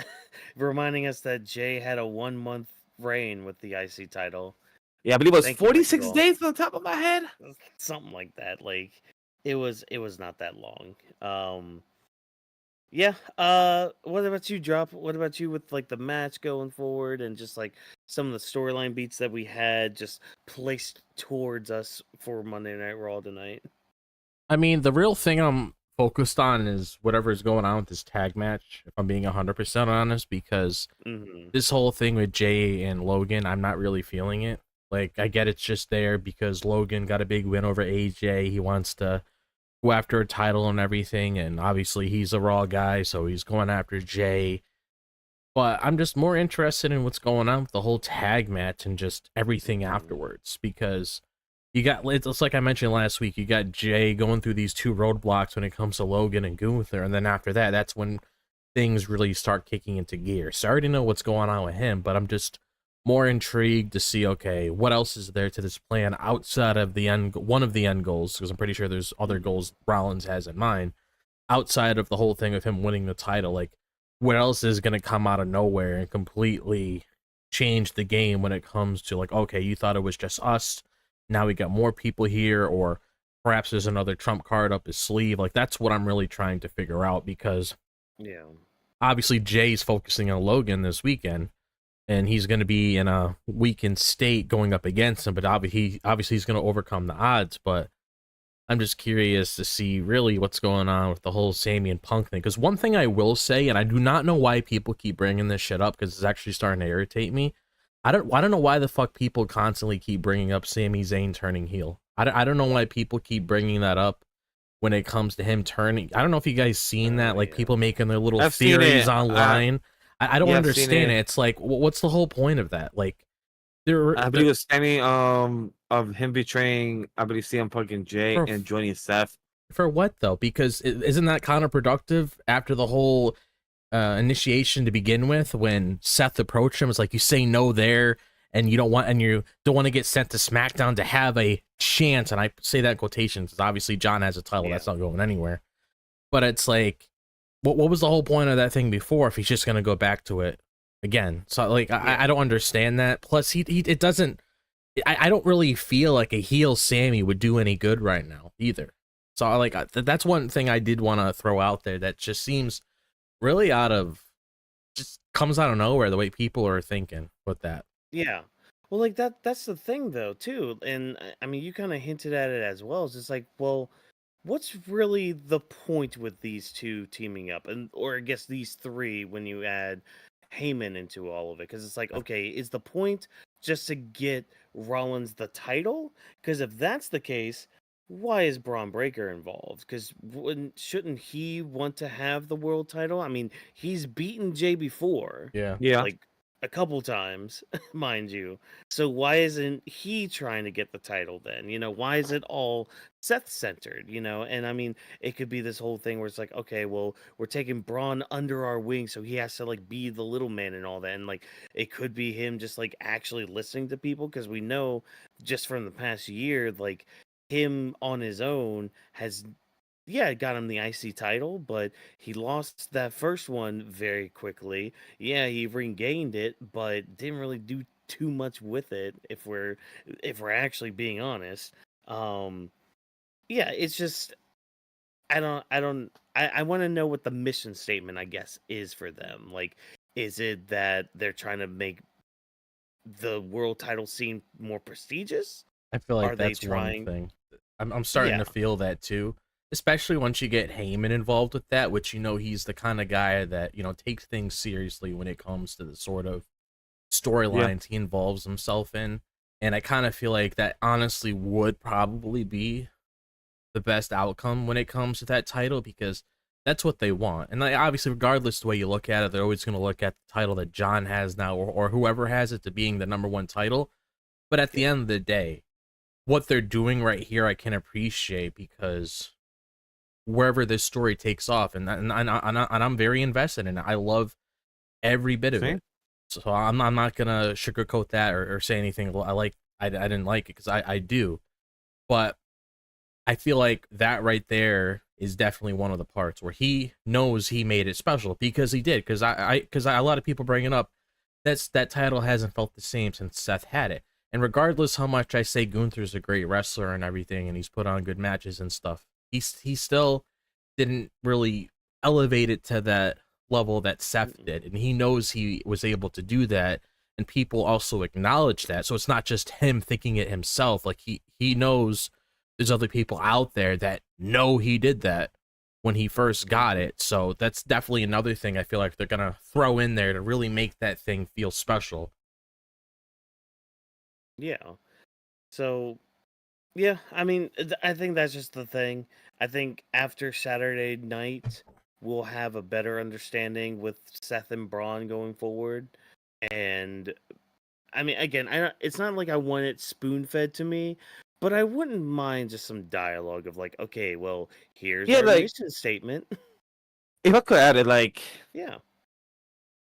reminding us that Jey had a 1 month reign with the IC title. Yeah, I believe it was Thank you, Michael 46 Cole. days on the top of my head. Something like that. Like it was not that long. Yeah. What about you, Drop? What about you with like the match going forward and just like some of the storyline beats that we had just placed towards us for Monday Night Raw tonight? I mean, the real thing I'm focused on is whatever's going on with this tag match, if I'm being 100% honest, because this whole thing with Jey and Logan, I'm not really feeling it. Like, I get it's just there because Logan got a big win over AJ. He wants to go after a title and everything, and obviously he's a Raw guy, so he's going after Jey. But I'm just more interested in what's going on with the whole tag match and just everything afterwards, because you got, it's like I mentioned last week, you got Jey going through these two roadblocks when it comes to Logan and Gunther, and then after that, that's when things really start kicking into gear. So I already know what's going on with him, but I'm just more intrigued to see, okay, what else is there to this plan outside of the end, one of the end goals, because I'm pretty sure there's other goals Rollins has in mind, outside of the whole thing of him winning the title. Like, what else is going to come out of nowhere and completely change the game when it comes to, like, okay, you thought it was just us, now we got more people here, or perhaps there's another trump card up his sleeve. Like, that's what I'm really trying to figure out, because Yeah. obviously Jay's focusing on Logan this weekend, and he's going to be in a weakened state going up against him, but obviously he's going to overcome the odds. But I'm just curious to see really what's going on with the whole Sammy and Punk thing, because one thing I will say, and I do not know why people keep bringing this shit up, because it's actually starting to irritate me. I don't know why the fuck people constantly keep bringing up Sami Zayn turning heel. I don't know why people keep bringing that up when it comes to him turning. I don't know if you guys seen that, like people making their little I've seen theories it. online. I don't Yeah, I've seen understand it. it. It's like, what's the whole point of that? Like, there, I believe it was Sammy of him betraying, I believe, CM Punk and Jay For- and joining Seth. for what though? Because isn't that counterproductive after the whole initiation to begin with? When Seth approached him, it's like you say no there, and you don't want to get sent to SmackDown to have a chance. And I say that in quotations because obviously John has a title, that's not going anywhere. But it's like, what was the whole point of that thing before if he's just gonna go back to it again? So like, I don't understand that. Plus, it doesn't. I don't really feel like a heel Sammy would do any good right now either. So like, that's one thing I did want to throw out there that just seems really just comes out of nowhere the way people are thinking with that. Yeah. Well, like that's the thing though, too. And I mean, you kind of hinted at it as well. It's just like, well, what's really the point with these two teaming up? Or I guess these three when you add Heyman into all of it. Because it's like, okay, is the point just to get Rollins the title? Because if that's the case, why is Bron Breakker involved? Because shouldn't he want to have the world title? I mean, he's beaten Jey before. Yeah. Yeah. Like, a couple times, mind you. So why isn't he trying to get the title then? Why is it all Seth centered? And I mean, it could be this whole thing where it's like, okay, well, we're taking Braun under our wing, so he has to like be the little man and all that. And like, it could be him just like actually listening to people, because we know just from the past year, like him on his own has, yeah, it got him the IC title, but he lost that first one very quickly. Yeah, he regained it, but didn't really do too much with it, if we're actually being honest. Um yeah, it's just I want to know what the mission statement, I guess, is for them. Like, is it that they're trying to make the world title scene more prestigious? I feel like Are they that's one trying? thing. I'm starting Yeah. to feel that too, especially once you get Heyman involved with that, which he's the kind of guy that takes things seriously when it comes to the sort of Yeah. storylines he involves himself in, and I kind of feel like that honestly would probably be the best outcome when it comes to that title, because that's what they want. And like, obviously, regardless the way you look at it, they're always going to look at the title that John has now, or whoever has it, to being the number one title. But at the Yeah. end of the day, what they're doing right here, I can appreciate, because wherever this story takes off, and I'm very invested in it. I love every bit of See? it. So I'm not gonna sugarcoat that or say anything. I didn't like it, because I do, but I feel like that right there is definitely one of the parts where he knows he made it special, because he did. Because a lot of people bring it up, that title hasn't felt the same since Seth had it. And regardless how much I say Gunther's a great wrestler and everything, and he's put on good matches and stuff, he still didn't really elevate it to that level that Seth did. And he knows he was able to do that, and people also acknowledge that. So it's not just him thinking it himself. Like, he knows there's other people out there that know he did that when he first got it. So that's definitely another thing I feel like they're gonna throw in there to really make that thing feel special. Yeah. So, yeah, I mean, I think that's just the thing. I think after Saturday night, we'll have a better understanding with Seth and Braun going forward. And I mean, again, it's not like I want it spoon fed to me, but I wouldn't mind just some dialogue of like, okay, well, here's Yeah, our like mission statement. if I could add it, like Yeah.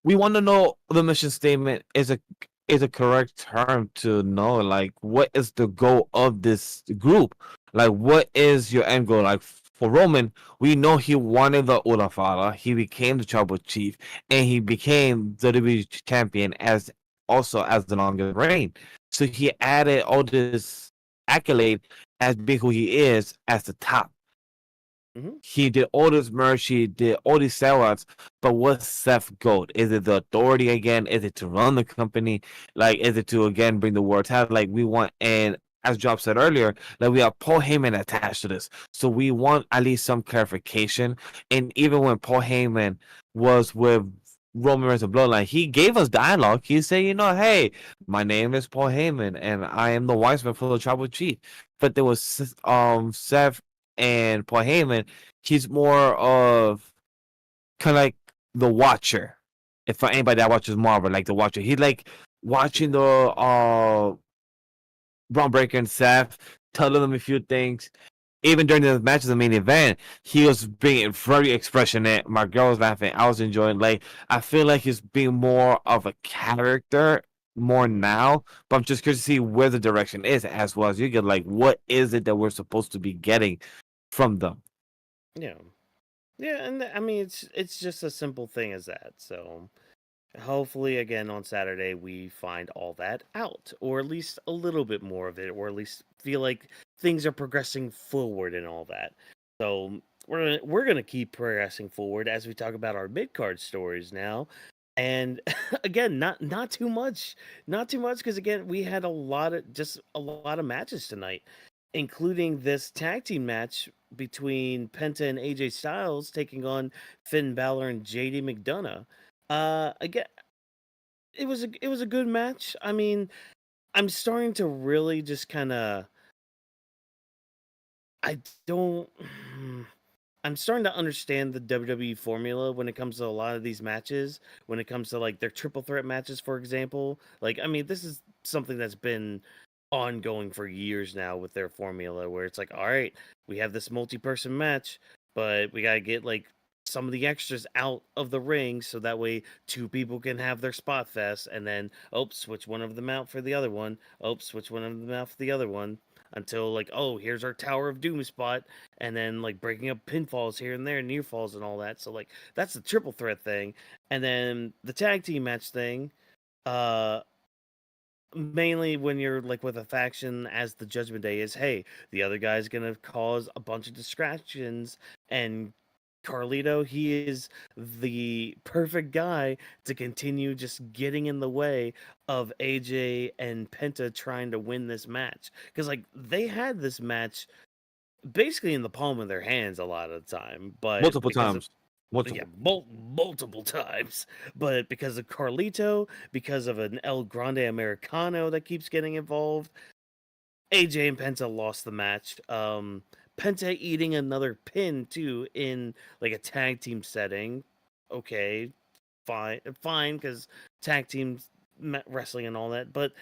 we want to know the mission statement is a correct term to know, like, what is the goal of this group? Like, what is your end goal? Like, for Roman, we know he wanted the Ulafala, he became the tribal chief, and he became the WWE champion as the longest reign. So he added all this accolade as being who he is as the top. Hmm. He did all this merch, he did all these sellouts, but what's Seth's goal? Is it the authority again? Is it to run the company? Like, is it to again bring the world title? Like, we want, and as Job said earlier, like, we have Paul Heyman attached to this, so we want at least some clarification. And even when Paul Heyman was with Roman Reigns and Bloodline, he gave us dialogue. He said, hey, my name is Paul Heyman, and I am the wise man for the tribal chief. But there was Seth and Paul Heyman, he's more of kind of like the Watcher. If for anybody that watches Marvel, like the Watcher, he's like watching the Bron Breakker and Seth, telling them a few things. Even during the matches, the main event, he was being very expressionate. My girl was laughing. I was enjoying. Like, I feel like he's being more of a character more now, but I'm just curious to see where the direction is, as well as you get. Like, what is it that we're supposed to be getting from them? Yeah. Yeah, and I mean, it's just a simple thing as that. So hopefully, again, on Saturday, we find all that out, or at least a little bit more of it, or at least feel like things are progressing forward and all that. So we're gonna keep progressing forward as we talk about our mid card stories now. And again, not too much, not too much, because again, we had a lot of matches tonight, including this tag team match between Penta and AJ Styles taking on Finn Balor and JD McDonagh. Again, it was a good match. I mean, I'm starting to really just kind of I don't I'm starting to understand the WWE formula when it comes to a lot of these matches. When it comes to like their triple threat matches, for example, like I mean, this is something that's been ongoing for years now with their formula, where it's like, all right, we have this multi-person match, but we gotta get like some of the extras out of the ring so that way two people can have their spot fest, and then switch one of them out for the other one. Switch one of them out for the other one. Until like, oh, here's our Tower of Doom spot, and then like breaking up pinfalls here and there, near falls and all that. So like that's the triple threat thing, and then the tag team match thing. Uh, Mainly when you're like with a faction as the Judgment Day is, hey, the other guy's gonna cause a bunch of distractions, and Carlito, he is the perfect guy to continue just getting in the way of AJ and Penta trying to win this match. Because like they had this match basically in the palm of their hands a lot of the time, but Multiple because times. of Multiple. yeah, multiple times, but because of Carlito, because of an El Grande Americano that keeps getting involved, AJ and Penta lost the match. Penta eating another pin too in like a tag team setting. Okay, fine, because tag teams wrestling and all that, but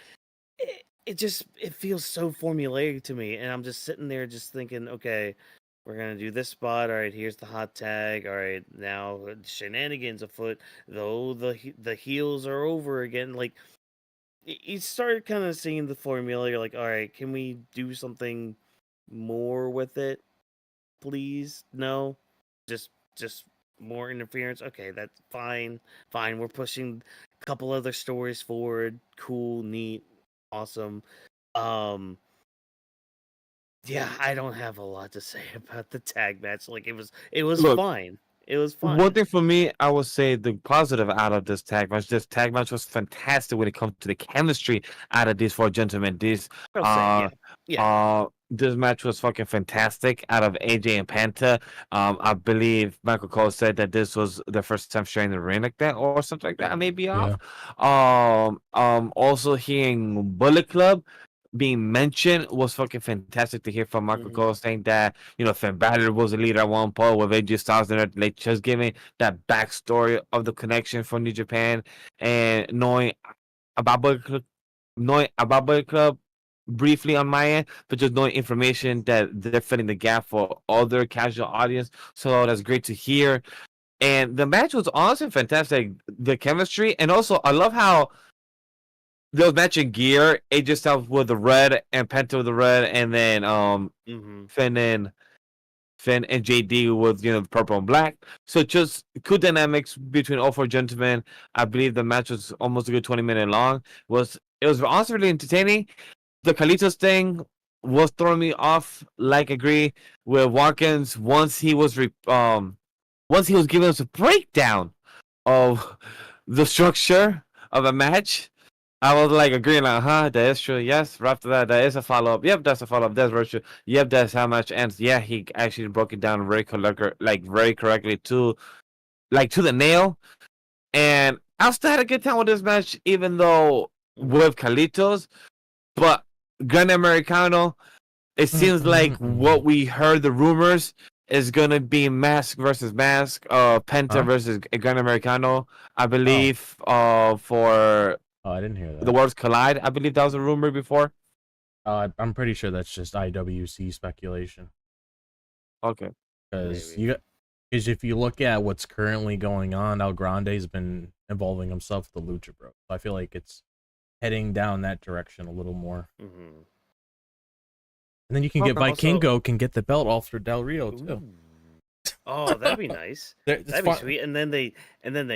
it feels so formulaic to me, and I'm just sitting there just thinking, okay, we're gonna do this spot. All right, here's the hot tag. All right, now shenanigans afoot. Though the heels are over again. Like you start kind of seeing the formula. You're like, all right, can we do something more with it, please? No, just more interference. Okay, that's fine. Fine, we're pushing a couple other stories forward. Cool, neat, awesome. Um, yeah, I don't have a lot to say about the tag match. Like it was Look, fine. It was one fine. thing for me, I would say the positive out of this tag match was fantastic when it comes to the chemistry out of these four gentlemen. I'll say, yeah. This match was fucking fantastic out of AJ and Penta. I believe Michael Cole said that this was the first time sharing the ring like that or something like that. I may be off. Also hearing Bullet Club being mentioned was fucking fantastic to hear from Michael Mhm. Cole saying that, Finn Balor was the leader at one point with AJ Styles and like just giving that backstory of the connection from New Japan and about knowing about Bullet Club briefly on my end, but just knowing information that they're filling the gap for other casual audience. So that's great to hear. And the match was honestly fantastic. The chemistry, and also I love how they was matching gear. AJ Styles with the red and Penta with the red, and then Mhm. Finn and JD with the purple and black. So just cool dynamics between all four gentlemen. I believe the match was almost a good 20-minute long. It was honestly really entertaining. The Carlitos thing was throwing me off. Like agree with Watkins once he was giving us a breakdown of the structure of a match. I was like agreeing, like, that is true. Yes, right after that, that is a follow up. Yep, that's a follow up. That's very true. Yep, that's how much ends. Yeah, he actually broke it down very very correctly to the nail. And I still had a good time with this match, even though with Carlitos, but Gran Americano, it seems like what we heard the rumors is gonna be mask versus mask, Penta versus Gran Americano, I believe, for I didn't hear that. the worlds collide. I believe that was a rumor before. I'm pretty sure that's just IWC speculation. Okay. Because if you look at what's currently going on, El Grande's been involving himself with the Lucha Bros. I feel like it's heading down that direction a little more. Mhm. And then you can get Vikingo can get the belt all through Del Rio too. Ooh. Oh, that'd be nice. That'd be sweet. And then they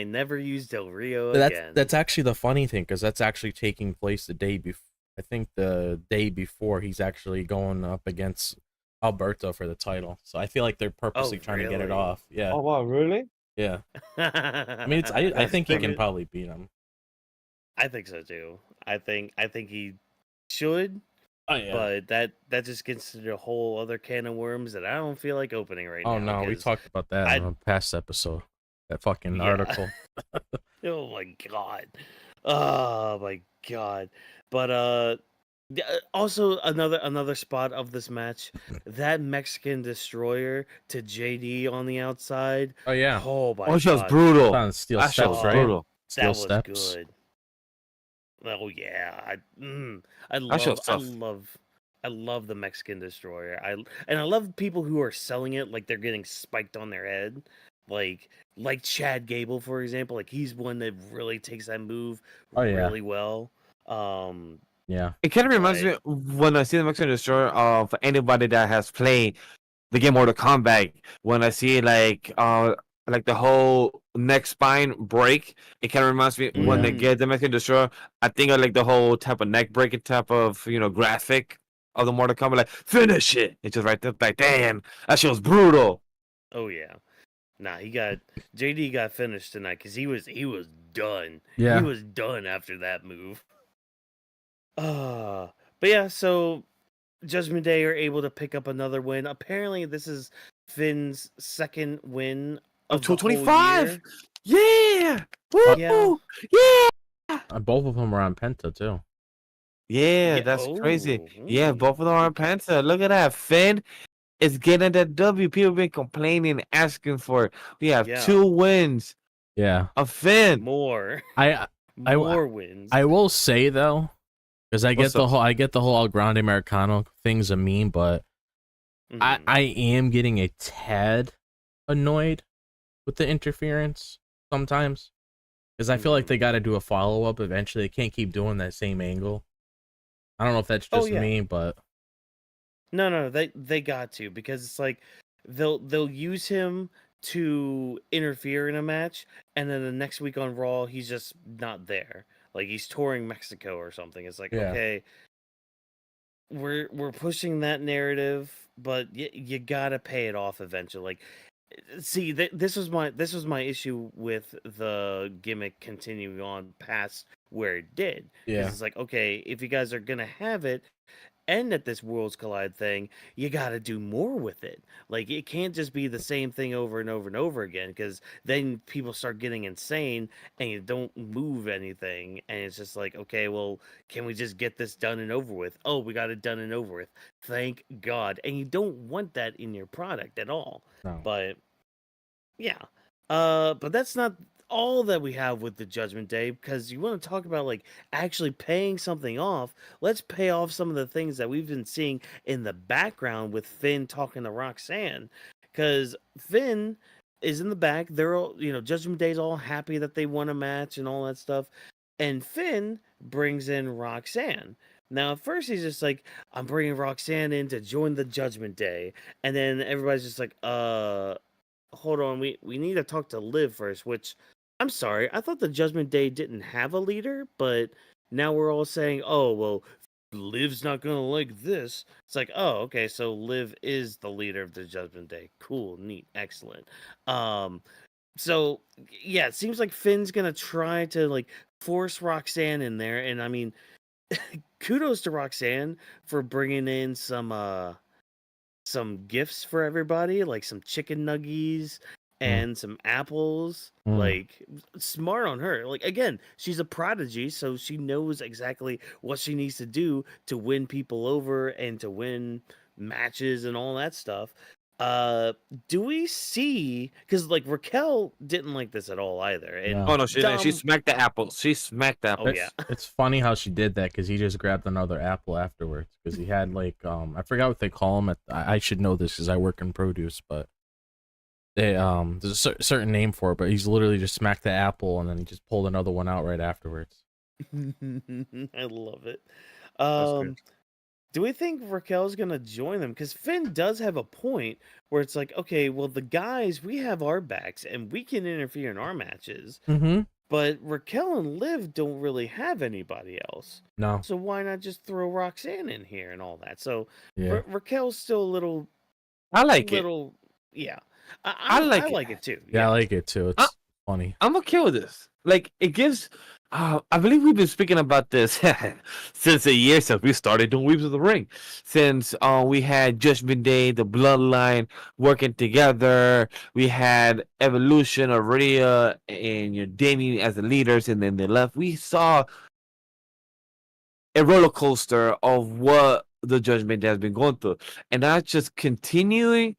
never use Del Rio again. That's actually the funny thing, because that's actually taking place the day before. I think the day before he's actually going up against Alberto for the title. So I feel like they're purposely trying to get it off. Yeah. Oh wow, really? Yeah. I mean, I think he can probably beat him. I think so too. I think he should. Oh yeah. But that just gets into a whole other can of worms that I don't feel like opening right now. Oh no, we talked about that in a past episode. That fucking article. Oh my god. Oh my god. But Also, another spot of this match, that Mexican Destroyer to JD on the outside. Oh yeah, Oh my Oh, she was god, brutal. on steel That shit was steps, right? brutal. Steel that was steps. good. Oh yeah, I That shit was I tough. love the Mexican Destroyer. I love people who are selling it like they're getting spiked on their head, like Chad Gable, for example. Like he's one that really takes that move Oh yeah, really well. yeah. It kind of reminds But me when I see the Mexican Destroyer of anybody that has played the game Mortal Kombat. When I see like the whole neck spine break, it kind of reminds me when they Mhm. get the Mexican Destroyer. I think of like the whole type of neck breaking type of graphic of the Mortal Kombat. Like finish it. It's just right there. Like damn, that shit was brutal. oh yeah, nah, JD got finished tonight because he was done. He Yeah. was done after that move. But yeah, so Judgment Day are able to pick up another win. Apparently, this is Finn's second win Of of the whole 225. year. Yeah. Woo. Yeah. Yeah. Both of them are on Penta too. Yeah, Yeah. that's crazy. Oh. Yeah, both of them are on Okay. Penta. Look at that. Finn is getting that W. People been complaining, asking for it. We have Yeah. 2 wins Yeah. of Finn. More. I More wins. I will say though, because I What's get the up? whole El Grande Americano thing's a meme, but Mhm. I am getting a tad annoyed with the interference sometimes, because I feel like Mhm. they got to do a follow up eventually. They can't keep doing that same angle. I don't know if that's Oh, just yeah. me, but No, they got to, because it's like they'll use him to interfere in a match, and then the next week on Raw he's just not there. Like he's touring Mexico or something. It's like, yeah, okay, we're pushing that narrative, but you gotta pay it off eventually. Like, see, this was my issue with the gimmick continuing on past where it did, because yeah, it's like, okay, if you guys are gonna have it end at this Worlds Collide thing, you got to do more with it. Like, it can't just be the same thing over and over and over again, because then people start getting insane and you don't move anything. And it's just like, okay, well, can we just get this done and over with? Oh, we got it done and over with. Thank God. And you don't want that in your product at all. no, But yeah. But that's not all that we have with the Judgment Day, because you want to talk about like actually paying something off. Let's pay off some of the things that we've been seeing in the background with Finn talking to Roxanne. Because Finn is in the back. They're all, Judgment Day's all happy that they won a match and all that stuff. And Finn brings in Roxanne. Now, at first, he's just like, I'm bringing Roxanne in to join the Judgment Day. And then everybody's just like, hold on, we need to talk to Liv first, which I'm sorry, I thought the Judgment Day didn't have a leader, but now we're all saying, oh, well, Liv's not gonna like this. It's like, oh, okay, so Liv is the leader of the Judgment Day. Cool, neat, excellent. So yeah, it seems like Finn's gonna try to like force Roxanne in there, and I mean, kudos to Roxanne for bringing in some gifts for everybody, like some chicken nuggies and some apples. Like, smart on her. Like, again, she's a prodigy, so she knows exactly what she needs to do to win people over and to win matches and all that stuff. Do we see, because like Raquel didn't like this at all either, and no. Oh no, she didn't. She Dom, smacked the apple. She smacked the apple. oh yeah, It's funny how she did that because he just grabbed another apple afterwards because he had like I forgot what they call them. I should know this because I work in produce, but they there's a certain name for it. But he's literally just smacked the apple and then he just pulled another one out right afterwards. I love it. That's good. Do we think Raquel's gonna join them? Because Finn does have a point where it's like, okay, well, the guys, we have our backs and we can interfere in our matches, Mm-hmm. but Raquel and Liv don't really have anybody else. No. So why not just throw Roxanne in here and all that? So Yeah. Raquel's still a little, I like it. yeah. I like I it. like it too. Yeah, I like it too. It's funny. I'm okay with this. Like it gives. I believe we've been speaking about this since a year since we started doing Weebs of the Ring. Since we had Judgment Day, the Bloodline working together. We had Evolution of Rhea and Damien as the leaders, and then they left. We saw a roller coaster of what the Judgment Day has been going through, and that's just continuing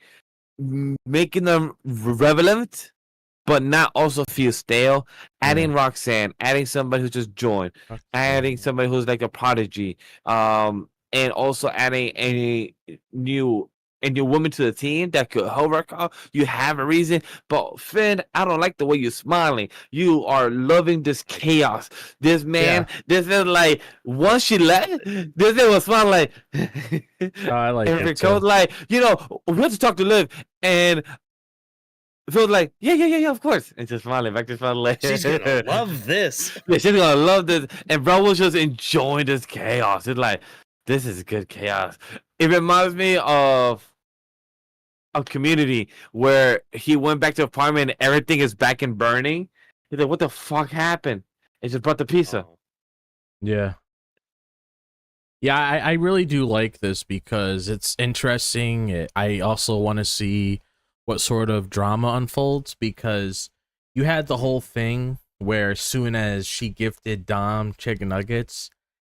making them relevant, but not also feel stale. Adding Roxanne, adding somebody who just joined, adding somebody who's like a prodigy, and also adding a new woman to the team that could help work out. You have a reason, but Finn, I don't like the way you're smiling. You are loving this chaos. This man, this is like once she left, this man was smiling like. I like and it it goes too. like, we have to talk to Liv, and feels like, yeah, of course. And just smiling, back to smiling like She's gonna love this. yeah, she's gonna love this. And bro was just enjoying this chaos. It's like, this is good chaos. It reminds me of a Community where he went back to the apartment and everything is back and burning. He's like, what the fuck happened? It just brought the pizza. Oh. Yeah. Yeah, I really do like this because it's interesting. I also want to see what sort of drama unfolds, because you had the whole thing where as soon as she gifted Dom chicken nuggets,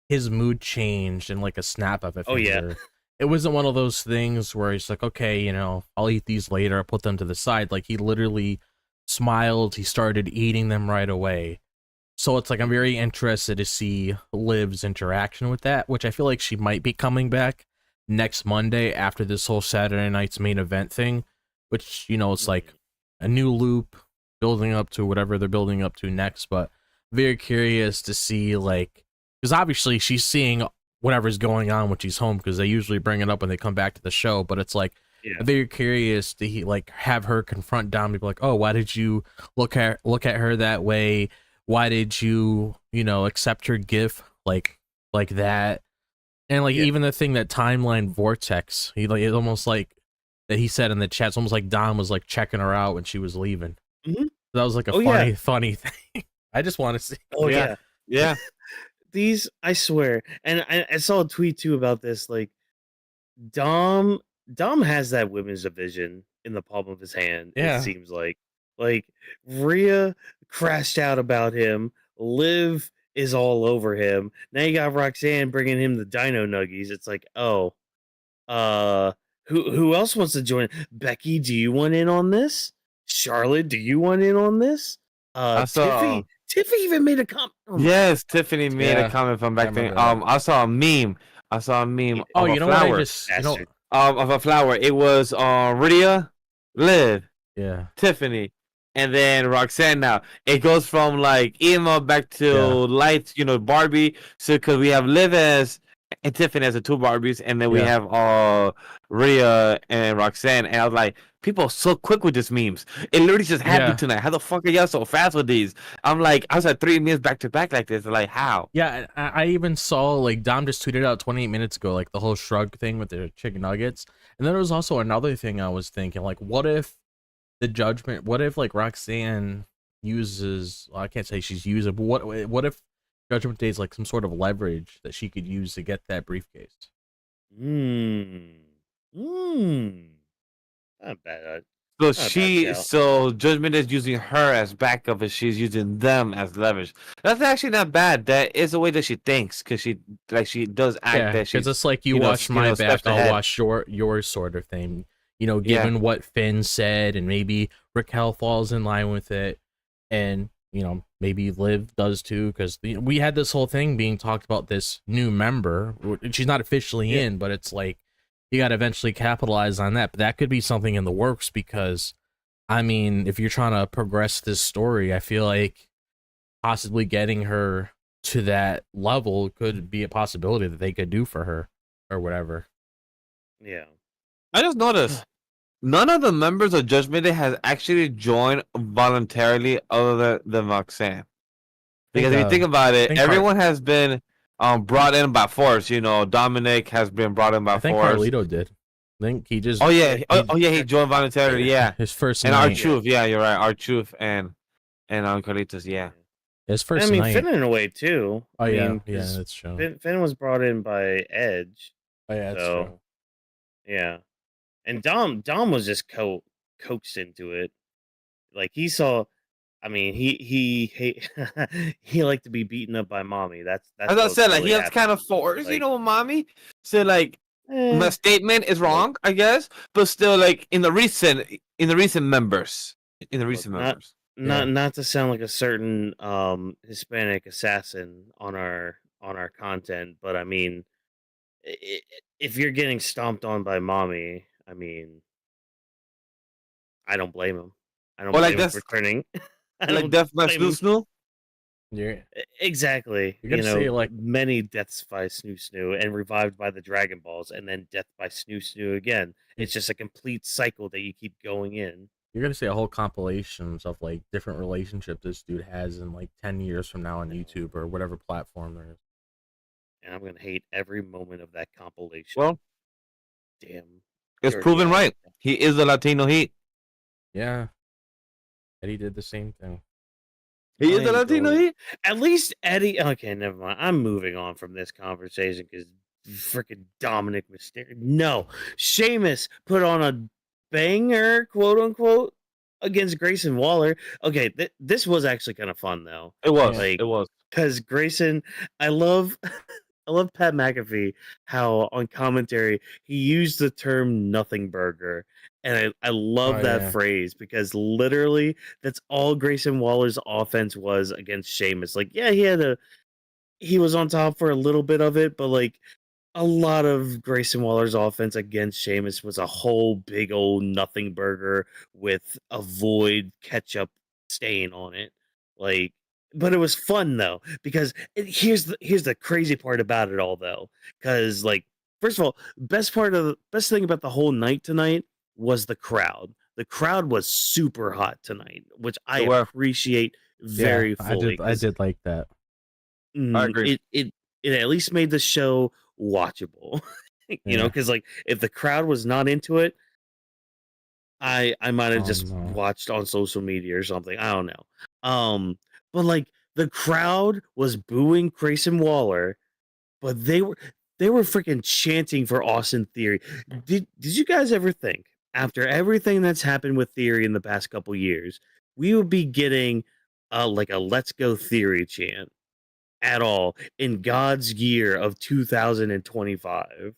his mood changed in like a snap of a Oh, yeah. finger. It wasn't one of those things where he's like, okay, I'll eat these later, I'll put them to the side. Like, he literally smiled, he started eating them right away. So it's like, I'm very interested to see Liv's interaction with that, which I feel like she might be coming back next Monday after this whole Saturday night's main event thing, which, it's like a new loop building up to whatever they're building up to next. But very curious to see, like, because obviously she's seeing whatever's going on when she's home, because they usually bring it up when they come back to the show. But it's like, I'm very curious to like have her confront Dom, people like, oh, why did you look at her that way? Why did you, accept her gift like that? And like even the thing that timeline vortex, it's almost like that he said in the chat, it's almost like Dom was like checking her out when she was leaving. Mm-hmm. That was like a funny thing. I just want to see. Oh yeah. These, I swear, and I saw a tweet too about this. Like, Dom has that women's division in the palm of his hand. Yeah. It seems like Rhea crashed out about him. Liv is all over him. Now you got Roxanne bringing him the Dino Nuggies. It's like, oh, who else wants to join? Becky, do you want in on this? Charlotte, do you want in on this? Tiffany even made a comment. Yes, Tiffany made a comment from back then. I saw a meme. Oh, of a you know flower. what? I just of a flower. It was Rhea, Liv, Tiffany, and then Roxanne. Now it goes from like emo back to lights. Barbie. So because we have Liv and Tiffany as the two Barbies, and then we have Rhea and Roxanne. And I was like, people are so quick with these memes. It literally just happened tonight. How the fuck are y'all so fast with these? I'm like, I was at 3 memes back to back like this. Like, how? Yeah, I even saw like Dom just tweeted out 28 minutes ago, like the whole shrug thing with the chicken nuggets. And then there was also another thing I was thinking, like, what if like Roxanne uses, well, I can't say she's using, but what if Judgment Day is like some sort of leverage that she could use to get that briefcase? Not bad. So Judgment is using her as backup, and she's using them as leverage. That's actually not bad. That is the way that she thinks, because she does act that she's. Because it's like you watch my back, I'll watch yours sort of thing. Given what Finn said, and maybe Raquel falls in line with it, and maybe Liv does too, because we had this whole thing being talked about, this new member. She's not officially in, but it's like you got to eventually capitalize on that. But that could be something in the works, because I mean, if you're trying to progress this story, I feel like possibly getting her to that level could be a possibility that they could do for her or whatever. Yeah. I just noticed none of the members of Judgment Day has actually joined voluntarily other than Roxanne. Because if you think about it, everyone has been brought in by force. Dominic has been brought in by force. I think Carlito did. I think he just. He joined voluntarily. Yeah, his first and night. R-Truth. Yeah, you're right. R-Truth and Carlitos. Yeah, his first night. Finn in a way too. Oh yeah, that's true. Finn was brought in by Edge. Oh yeah, that's true. Yeah, and Dom was just coaxed into it. Like, he saw I mean, he liked to be beaten up by mommy. That's As I what said, like really he was happened. kind of forced, Like, mommy. So like my eh, statement is look, wrong, I guess, but still, like in the recent members, look, Yeah. not to sound like a certain Hispanic assassin on our content, but I mean, if you're getting stomped on by mommy, I mean, I don't blame him. I don't or like blame him that's for turning. I like don't death by blame him. snoo. You're Exactly. you're gonna say like Many deaths by Snoo Snoo and revived by the Dragon Balls, and then death by Snoo Snoo again. It's just a complete cycle that you keep going in. you're gonna say a whole compilations of like different relationships this dude has in like 10 years from now on YouTube or whatever platform there is. And I'm gonna hate every moment of that compilation. Well, Damn. it's dirty proven ass. right. He is a Latino Heat. Yeah. Eddie did the same thing. He is I a Latino enjoy- Heat. At least Eddie. Okay, never mind. I'm moving on from this conversation because freaking Dominic Mysterio. No, Sheamus put on a banger, quote unquote, against Grayson Waller. Okay, this was actually kind of fun though. It was. Like, It was. because Grayson, I love. I love Pat McAfee, how on commentary he used the term nothing burger. And I love Oh, that yeah. phrase because literally that's all Grayson Waller's offense was against Sheamus. Like, yeah, he was on top for a little bit of it, but like a lot of Grayson Waller's offense against Sheamus was a whole big old nothing burger with a void ketchup stain on it. Like, but it was fun though because here's the crazy part about it all though, because like first of all, best thing about the whole night tonight was the crowd. The crowd was super hot tonight, which I They were. appreciate very fully. I did like that. I agree. It at least made the show watchable. You know, Yeah. because like if the crowd was not into it, I might have Oh, just no. watched on social media or something. I don't know. But like the crowd was booing Grayson Waller, but they were freaking chanting for Austin Theory. Did you guys ever think after everything that's happened with Theory in the past couple years, we would be getting like a Let's Go Theory chant at all in God's year of 2025?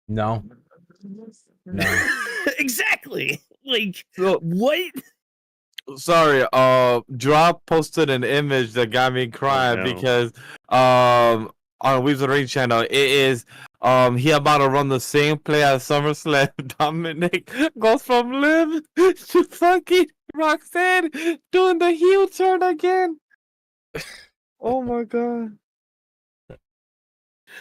No. No. Exactly. Like So, what? sorry, Drop posted an image that got me crying no. because on Weebs Of The Ring channel it is he about to run the same play as SummerSlam. Dominic goes from Liv to fucking Roxanne doing the heel turn again. Oh my god.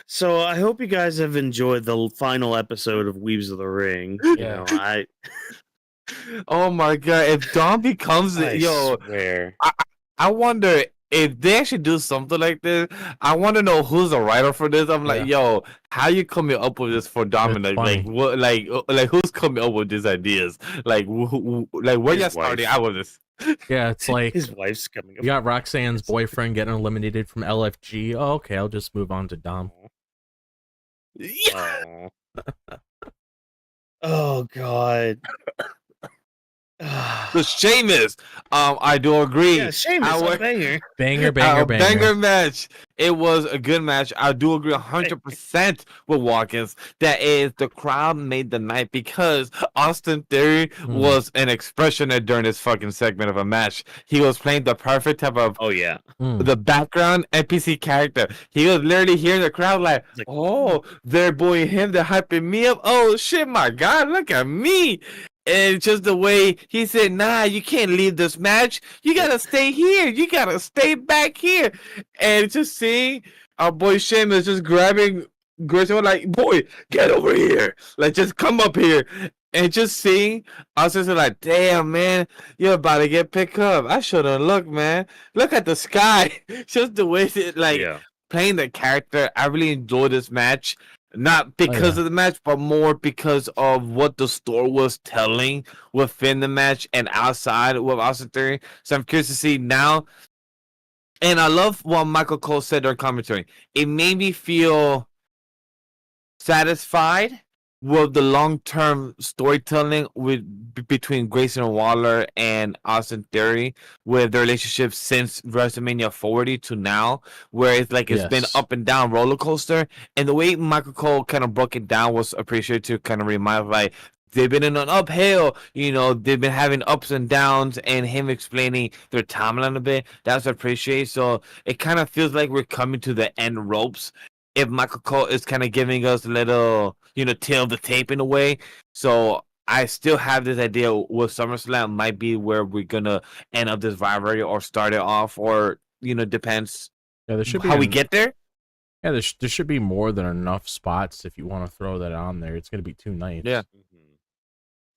So I hope you guys have enjoyed the final episode of Weebs of the Ring. Yeah. You know, Oh my god, if Dom becomes I yo, swear. I wonder if they actually do something like this. I want to know who's the writer for this. I'm like, yo, how you coming up with this for Dominic? funny. Like, what? Like, who's coming up with these ideas? Like, like where His you starting wife. out with this? Yeah, it's like His wife's coming up. you got Roxanne's boyfriend getting eliminated from LFG. Oh, okay, I'll just move on to Dom. Aw. Oh god. The Sheamus. I do agree. Yeah, Sheamus, Our- a banger. Banger, Banger match. It was a good match. I do agree 100% with Watkins. That is, the crowd made the night because Austin Theory was an expressioner during this fucking segment of a match. He was playing the perfect type of Oh yeah. the background NPC character. He was literally hearing the crowd like, oh, they're booing him, they're hyping me up. Oh shit, my god, look at me. And just the way he said, nah, you can't leave this match. You gotta stay here. You gotta stay back here. And just seeing our boy Sheamus just grabbing Grayson, like, boy, get over here. Like, just come up here. And just seeing us just like, damn, man, you're about to get picked up. I shouldn't look, man. Look at the sky. Just the way it, like, playing the character. I really enjoyed this match. Not because of the match, but more because of what the store was telling within the match and outside with Austin Theory. So I'm curious to see now. And I love what Michael Cole said during commentary. It made me feel satisfied will the long-term storytelling between Grayson Waller and Austin Theory with their relationship since WrestleMania 40 to now, where it's like it's been Yes. up and down roller coaster, and the way Michael Cole kind of broke it down was appreciated to kind of remind like they've been in an uphill, they've been having ups and downs, and him explaining their timeline a bit. That's appreciated. So it kind of feels like we're coming to the end ropes if Michael Cole is kind of giving us a little, tail of the tape in a way. So I still have this idea with SummerSlam might be where we're gonna end up this rivalry or start it off, or depends Yeah, there should be how we get there. Yeah, there should be more than enough spots if you want to throw that on there. It's gonna be 2 nights. Yeah, Mhm.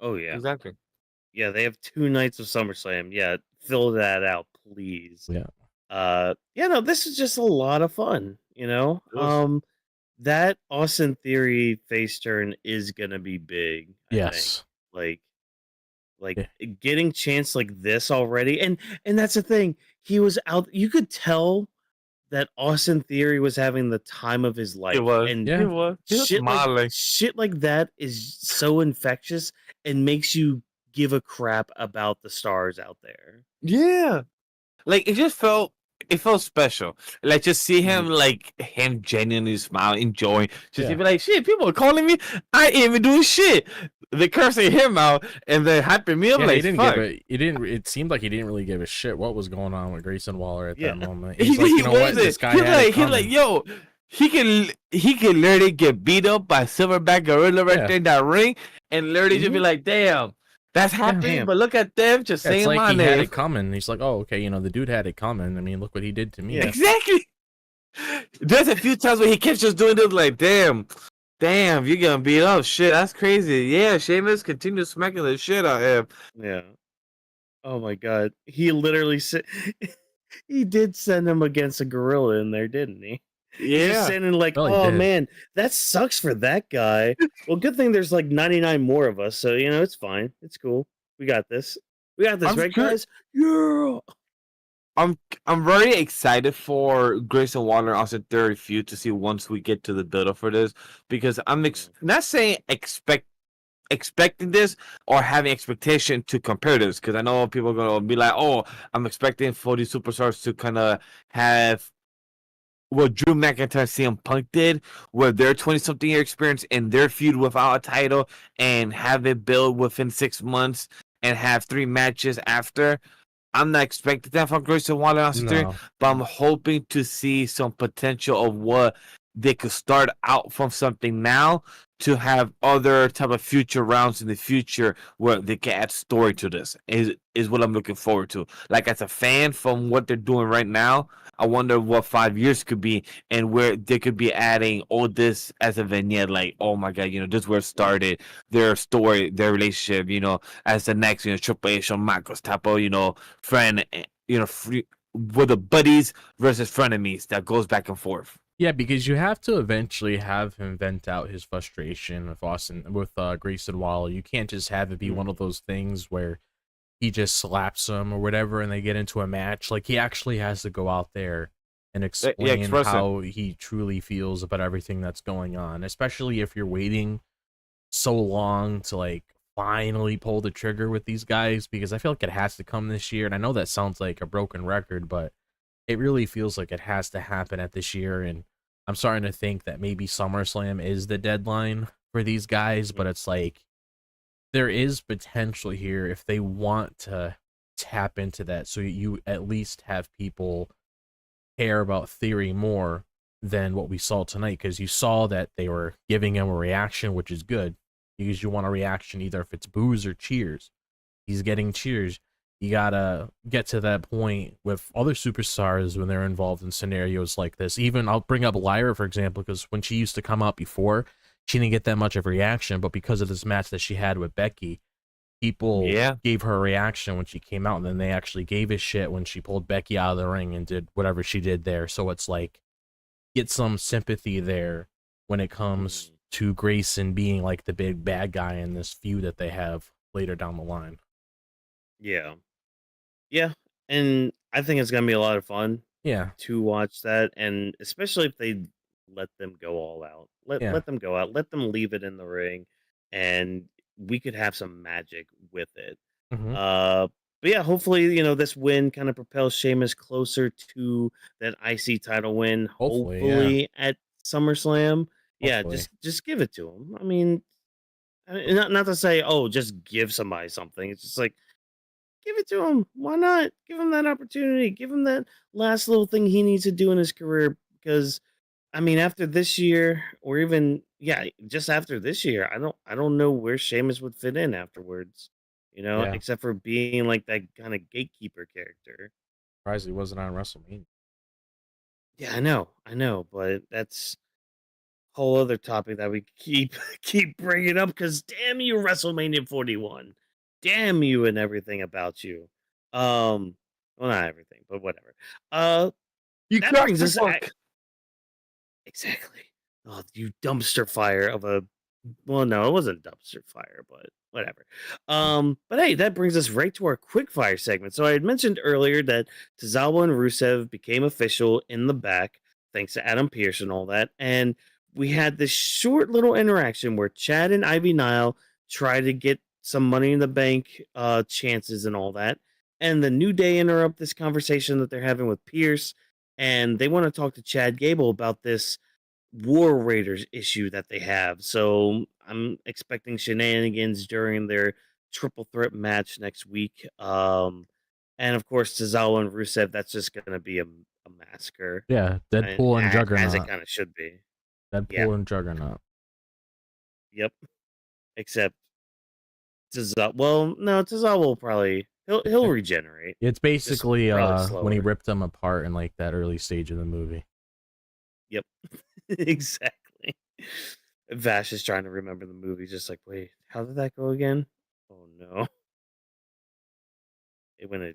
Oh yeah, exactly. yeah. They have 2 nights of SummerSlam. Yeah, fill that out, please. Yeah. Yeah. No, this is just a lot of fun. It was. That Austin Theory face turn is gonna be big. I think. Yes. Like Yeah. getting chance like this already, and that's the thing. He was out. You could tell that Austin Theory was having the time of his life, It was. and Yeah. It was. He was shit smiling. like that is so infectious and makes you give a crap about the stars out there. Yeah. Like it felt special. Like just see him Mhm. like him genuinely smile, enjoying. Just Yeah. be like, shit, people are calling me. I ain't even doing shit. They're cursing him out and they're hyping me up Yeah, like he didn't fuck. it seemed like he didn't really give a shit what was going on with Grayson Waller at Yeah. that moment. He, He's like, he you know what, wasn't. this guy had it He's like, coming. yo, he can literally get beat up by Silverback Gorilla right Yeah. there in that ring, and literally just be Mhm. like, damn, that's happening. Damn. But look at them just Yeah, it's saying like my he had name. it coming. He's like, oh, okay, the dude had it coming. I mean, look what he did to me. Yeah. Exactly. There's a few times where he keeps just doing this like, damn, you're gonna beat up. Shit, that's crazy. Yeah, Sheamus continues smacking the shit out of him. Yeah. Oh my god. He literally said he did send him against a gorilla in there, didn't he? He's just Yeah. saying like, Well, he oh did. man, that sucks for that guy. Well, good thing there's like 99 more of us, so it's fine. It's cool. We got this. We got this, I'm right, cur- guys? Yeah. I'm very excited for Grayson Waller and Austin Theory feud to see once we get to the build up for this, because I'm not saying expecting this or having expectation to compare this, because I know people are gonna be like, oh, I'm expecting for these superstars to kind of have what Drew McIntyre and CM Punk did, where their 20-something year experience in their feud without a title and have it build within 6 months and have 3 matches after. I'm not expecting that from Grayson Waller and Austin Theory, No. but I'm hoping to see some potential of what they could start out from something now to have other type of future rounds in the future where they can add story to this. Is what I'm looking forward to. Like, as a fan, from what they're doing right now, I wonder what 5 years could be and where they could be adding all this as a vignette. Like, oh my god, this is where it started, their story, their relationship. As the next, Triple H, Shawn Michaels type of, friend, with the buddies versus frenemies that goes back and forth. Yeah, because you have to eventually have him vent out his frustration with Grayson Waller. You can't just have it be one of those things where he just slaps him or whatever and they get into a match. Like, he actually has to go out there and explain express it. how he truly feels about everything that's going on, especially if you're waiting so long to like finally pull the trigger with these guys, because I feel like it has to come this year. And I know that sounds like a broken record, but it really feels like it has to happen at this year. And I'm starting to think that maybe SummerSlam is the deadline for these guys, but it's like there is potential here if they want to tap into that, so you at least have people care about Theory more than what we saw tonight, because you saw that they were giving him a reaction, which is good, because you want a reaction either if it's boos or cheers. He's getting cheers. You gotta get to that point with other superstars when they're involved in scenarios like this. Even I'll bring up Lyra, for example, because when she used to come out before, she didn't get that much of a reaction, but because of this match that she had with Becky, people gave her a reaction when she came out, and then they actually gave a shit when she pulled Becky out of the ring and did whatever she did there. So it's like, get some sympathy there when it comes to Grayson being like the big bad guy in this feud that they have later down the line. Yeah. Yeah. And I think it's gonna be a lot of fun Yeah. to watch that, and especially if they let them go all out. Let Yeah. let them go out. Let them leave it in the ring, and we could have some magic with it. Hmm. But yeah, hopefully, this win kind of propels Sheamus closer to that IC title win. Hopefully, yeah. Hopefully at SummerSlam. Yeah, Hopefully. just give it to him. I mean, not to say, oh, just give somebody something. It's just like give it to him. Why not? Give him that opportunity. Give him that last little thing he needs to do in his career. Because I mean, after this year, or even just after this year, I don't know where Sheamus would fit in afterwards. Yeah. Except for being like that kind of gatekeeper character. Surprised he wasn't on WrestleMania. Yeah, I know, but that's a whole other topic that we keep bringing up. Because damn you, WrestleMania 41, damn you, and everything about you. Well, not everything, but whatever. You That cracked brings the us book. exactly. Oh, you dumpster fire of a. Well, no, it wasn't dumpster fire, but whatever. But hey, that brings us right to our quickfire segment. So I had mentioned earlier that Tozawa and Rusev became official in the back, thanks to Adam Pearce and all that. And we had this short little interaction where Chad and Ivy Nile tried to get some money in the bank chances and all that. And the New Day interrupt this conversation that they're having with Pierce, and they want to talk to Chad Gable about this War Raiders issue that they have. So I'm expecting shenanigans during their triple threat match next week. And of course, Tozawa and Rusev, that's just going to be a massacre. Yeah. And Deadpool and as it Juggernaut. kind of should be. Yeah. Deadpool and Juggernaut. Yep. Except Tozawa. Well, no, Tozawa will probably he'll regenerate. It's basically probably when he slower. ripped them apart in like that early stage of the movie. Yep. Exactly. Vash is trying to remember the movie, just like, wait, how did that go again? Oh no. It went a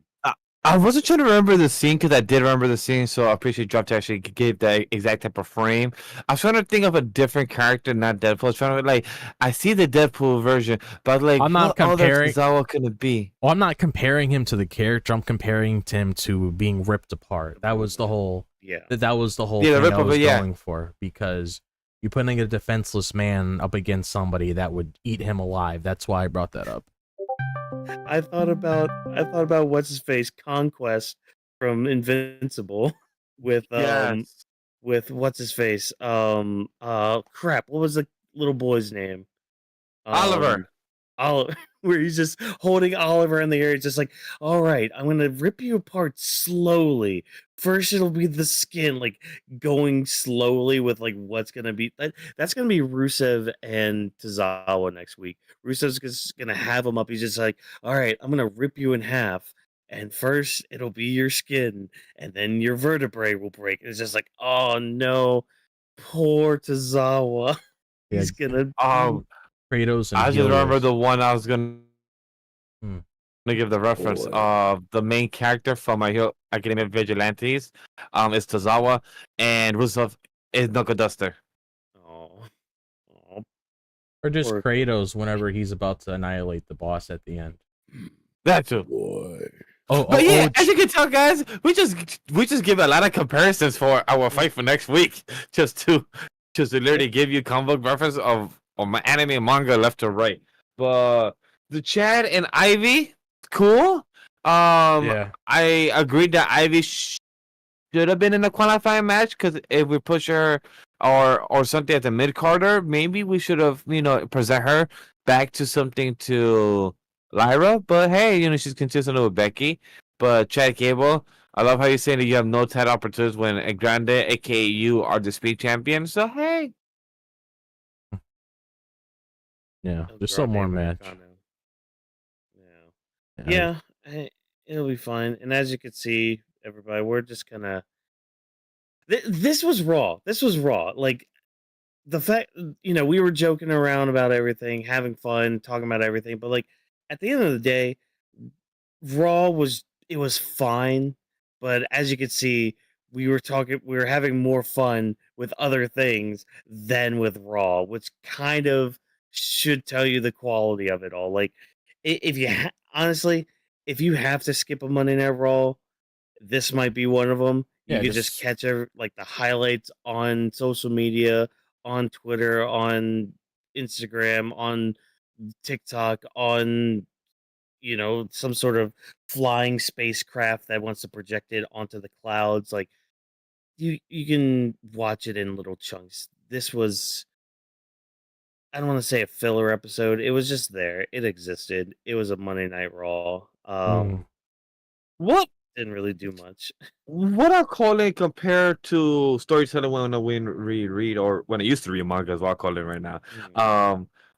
I wasn't trying to remember the scene because I did remember the scene, so I appreciate Drop to actually give the exact type of frame. I was trying to think of a different character, not Deadpool. I was trying to I see the Deadpool version, but I'm not what other comparing. Tozawa can it be? Well, I'm not comparing him to the character. I'm comparing him to being ripped apart. That was the whole. yeah. That was the whole Yeah, the thing rip I was apart, yeah. going for, because you're putting a defenseless man up against somebody that would eat him alive. That's why I brought that up. I thought about what's his face Conquest from Invincible with Yes. with what's his face crap, what was the little boy's name? Oliver. Oliver, where he's just holding Oliver in the air. It's just like, all right, I'm gonna rip you apart slowly. First, it'll be the skin, like going slowly with like what's gonna be that's gonna be Rusev and Tozawa next week. Rusev's just gonna have him up. He's just like, all right, I'm gonna rip you in half. And first, it'll be your skin, and then your vertebrae will break. It's just like, oh no, poor Tozawa. Yeah, He's gonna Kratos and I just remember Helios. the one I was gonna Hmm. give the reference Boy. of the main character from My Hero Academia Vigilantes. Is Tozawa, and Rusev is Knuckle Duster. Oh, Or just poor Kratos whenever he's about to annihilate the boss at the end. That too. boy. But yeah, as you can tell, guys, we just give a lot of comparisons for our fight for next week, just to literally give you comic book reference of my anime and manga left to right. But the Chad and Ivy, cool. Yeah. I agreed that Ivy should have been in the qualifying match, because if we push her or something at the mid carder, maybe we should have present her back to something to Lyra. But hey, she's consistent with Becky. But Chad Gable, I love how you say that you have no title opportunities when a Grande, aka you, are the speed champion. So hey, Yeah. El Just some more Grande match. Americano. Yeah, it'll be fine. And as you can see, everybody, we're just gonna. This was raw. This was raw. Like the fact, we were joking around about everything, having fun, talking about everything, but like at the end of the day, Raw was fine. But as you can see, we were having more fun with other things than with Raw, which kind of should tell you the quality of it all. Like, if you honestly, if you have to skip a Monday Night Raw, this might be one of them. You Yeah, could just catch like the highlights on social media, on Twitter, on Instagram, on TikTok, on some sort of flying spacecraft that wants to project it onto the clouds. Like you can watch it in little chunks. This was, I don't want to say a filler episode. It was just there. It existed. It was a Monday Night Raw. What Didn't really do much. what I call it compared to storytelling when I read or when I used to read manga is what I call it right now.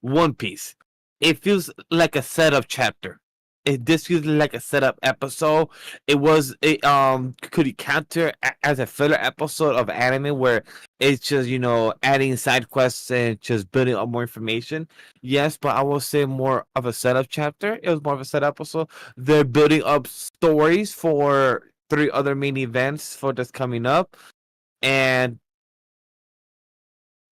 One Piece. It feels like a setup chapter. This feels like a setup episode. Could you counter as a filler episode of anime where it's just adding side quests and just building up more information? Yes, but I will say more of a setup chapter. It was more of a setup episode. They're building up stories for 3 other main events for this coming up, and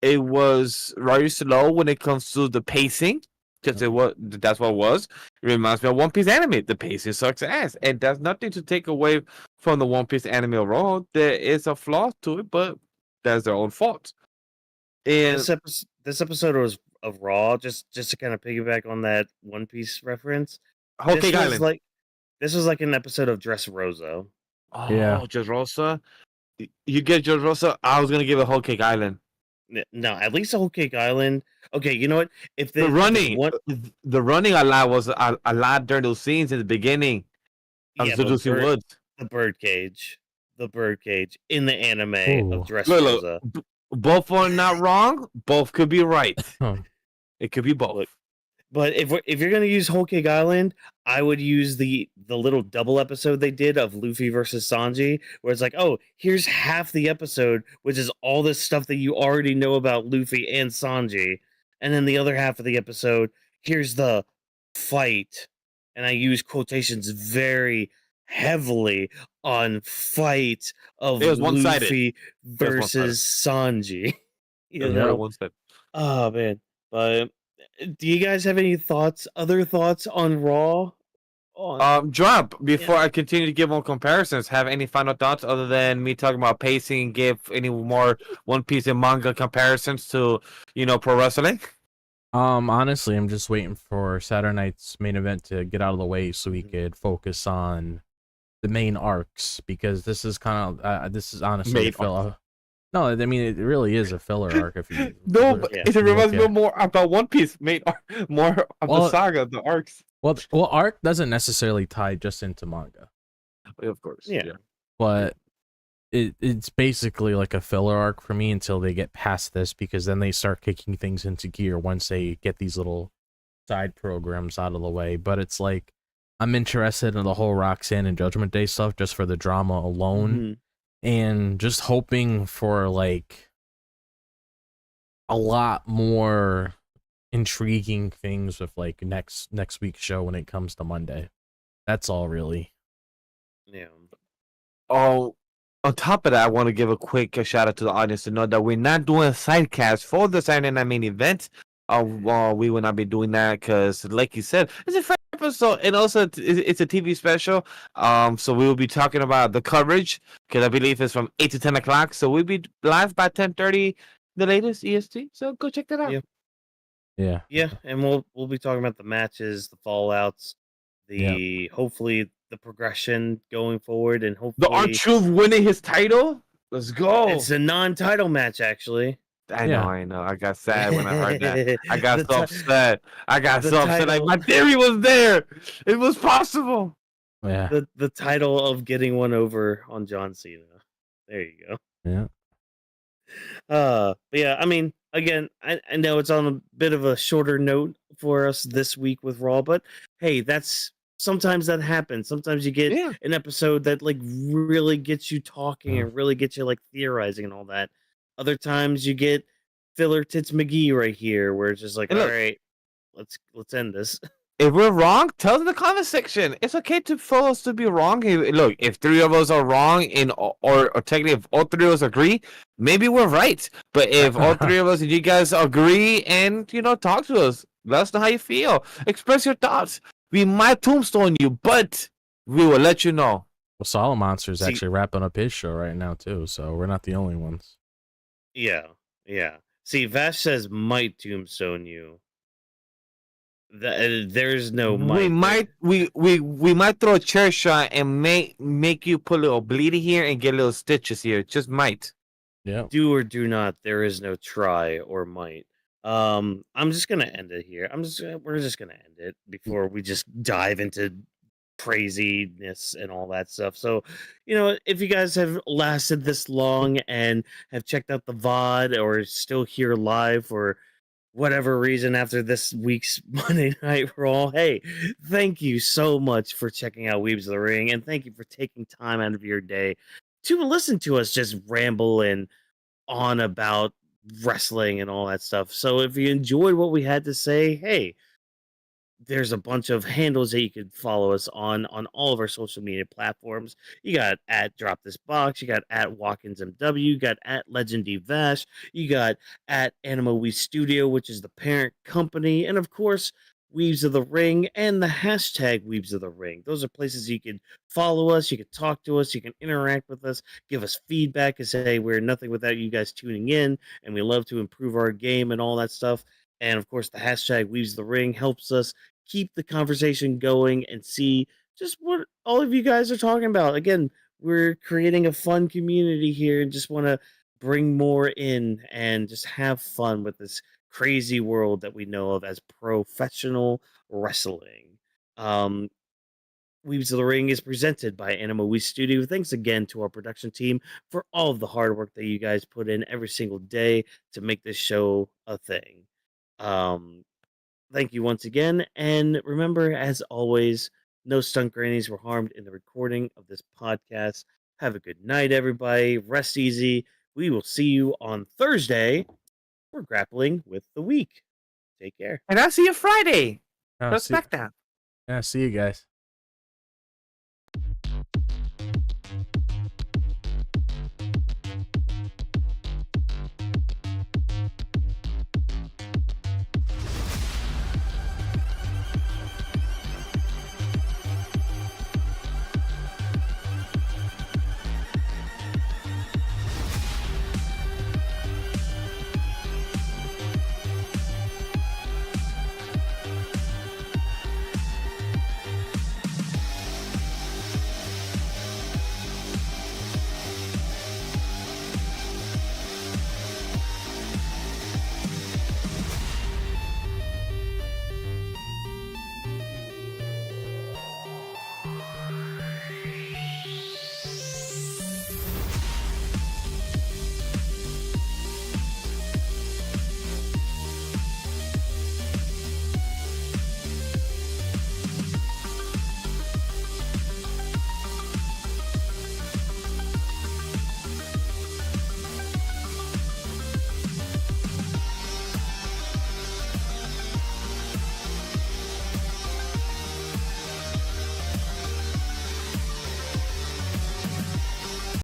it was very slow when it comes to the pacing. Because that's what it was. It reminds me of One Piece anime. The pacing sucks ass, and there's nothing to take away from the One Piece anime overall. There is a flaw to it, but that's their own fault. And This episode was of Raw. Just to kind of piggyback on that One Piece reference. Whole Cake Island. This was like an episode of Dressrosa. Oh, Yeah. Dressrosa. You get Dressrosa. I was gonna give it Whole Cake Island. No, at least a Whole Cake Island. Okay, you know what? If the running a lot was a lot during those scenes in the beginning of Seducing Woods. The birdcage in the anime of Dressrosa. Both are not wrong. Both could be right. It could be both. But if you're gonna use Whole Cake Island, I would use the little double episode they did of Luffy versus Sanji, where it's like, oh, here's half the episode, which is all this stuff that you already know about Luffy and Sanji, and then the other half of the episode, here's the fight, and I use quotations very heavily on fight of Luffy versus Sanji. Oh man, but. Do you guys have any other thoughts on Raw? Drop before I continue to give more comparisons. Have any final thoughts other than me talking about pacing? Give any more One Piece and manga comparisons to pro wrestling? Honestly, I'm just waiting for Saturday night's main event to get out of the way so we could focus on the main arcs, because this is kind of this is honestly a filler. No, I mean it really is a filler arc. If you it reminds me more about One Piece, more of the saga, the arcs. Well, arc doesn't necessarily tie just into manga. Of course, yeah. But it's basically like a filler arc for me until they get past this, because then they start kicking things into gear once they get these little side programs out of the way. But it's like I'm interested in the whole Roxanne and Judgment Day stuff just for the drama alone. Mm-hmm. And just hoping for like a lot more intriguing things with like next week's show when it comes to Monday. That's all really. Yeah. Oh, on top of that, I want to give a quick shout out to the audience to know that we're not doing a sidecast for the Saturday Night Main Event. We will not be doing that because, like you said, it's a fresh episode, and also it's a TV special. So we will be talking about the coverage because I believe it's from 8 to 10 o'clock. So we'll be live by 10:30, the latest EST. So go check that out. Yeah, and we'll be talking about the matches, the fallouts, hopefully the progression going forward, and hopefully the R-Truth winning his title. Let's go. It's a non-title match, actually. I know. I got sad when I heard that. I got so upset. Like my theory was there. It was possible. Yeah. The title of getting one over on John Cena. There you go. Yeah. But yeah, I mean, again, I know it's on a bit of a shorter note for us this week with Raw, but hey, sometimes that happens. Sometimes you get an episode that like really gets you talking and really gets you like theorizing and all that. Other times you get filler tits McGee right here, where it's just like, all right, let's end this. If we're wrong, tell us in the comment section. It's okay for us to be wrong. Look, if 3 of us are wrong, or technically if all 3 of us agree, maybe we're right. But if all 3 of us and you guys agree and talk to us, let us know how you feel. Express your thoughts. We might tombstone you, but we will let you know. Well, Solid Monster's See, actually wrapping up his show right now too, so we're not the only ones. yeah, yeah. See, Vash says might tombstone you. There's no We might. might we might throw a chair shot and make you put a little bleedy here and get little stitches here. Just might. Yeah. Do or do not. There is no try or might. I'm just gonna end it here. We're just gonna end it before we just dive into craziness and all that stuff. So, if you guys have lasted this long and have checked out the VOD or still here live for whatever reason after this week's Monday Night Raw, hey, thank you so much for checking out Weebs of the Ring, and thank you for taking time out of your day to listen to us just ramble and on about wrestling and all that stuff. So if you enjoyed what we had to say, hey, there's a bunch of handles that you could follow us on all of our social media platforms. You got at Drop This Box, you got at Watkins MW, you got at Legend D Vash, you got at Anima We Studio, which is the parent company, and of course Weebs of the Ring and the hashtag Weebs of the Ring. Those are places you can follow us, you can talk to us, you can interact with us, give us feedback and say we're nothing without you guys tuning in, and we love to improve our game and all that stuff. And of course, the hashtag Weebs of the Ring helps us keep the conversation going and see just what all of you guys are talking about. Again, we're creating a fun community here and just want to bring more in and just have fun with this crazy world that we know of as professional wrestling. Um, Weaves of the Ring is presented by Anima We Studio. Thanks again to our production team for all of the hard work that you guys put in every single day to make this show a thing. Um, Thank you once again. And remember, as always, no stunt grannies were harmed in the recording of this podcast. Have a good night, everybody. Rest easy. We will see you on Thursday for Grappling with the Week. Take care. And I'll see you Friday. Oh, Respect that. see you guys.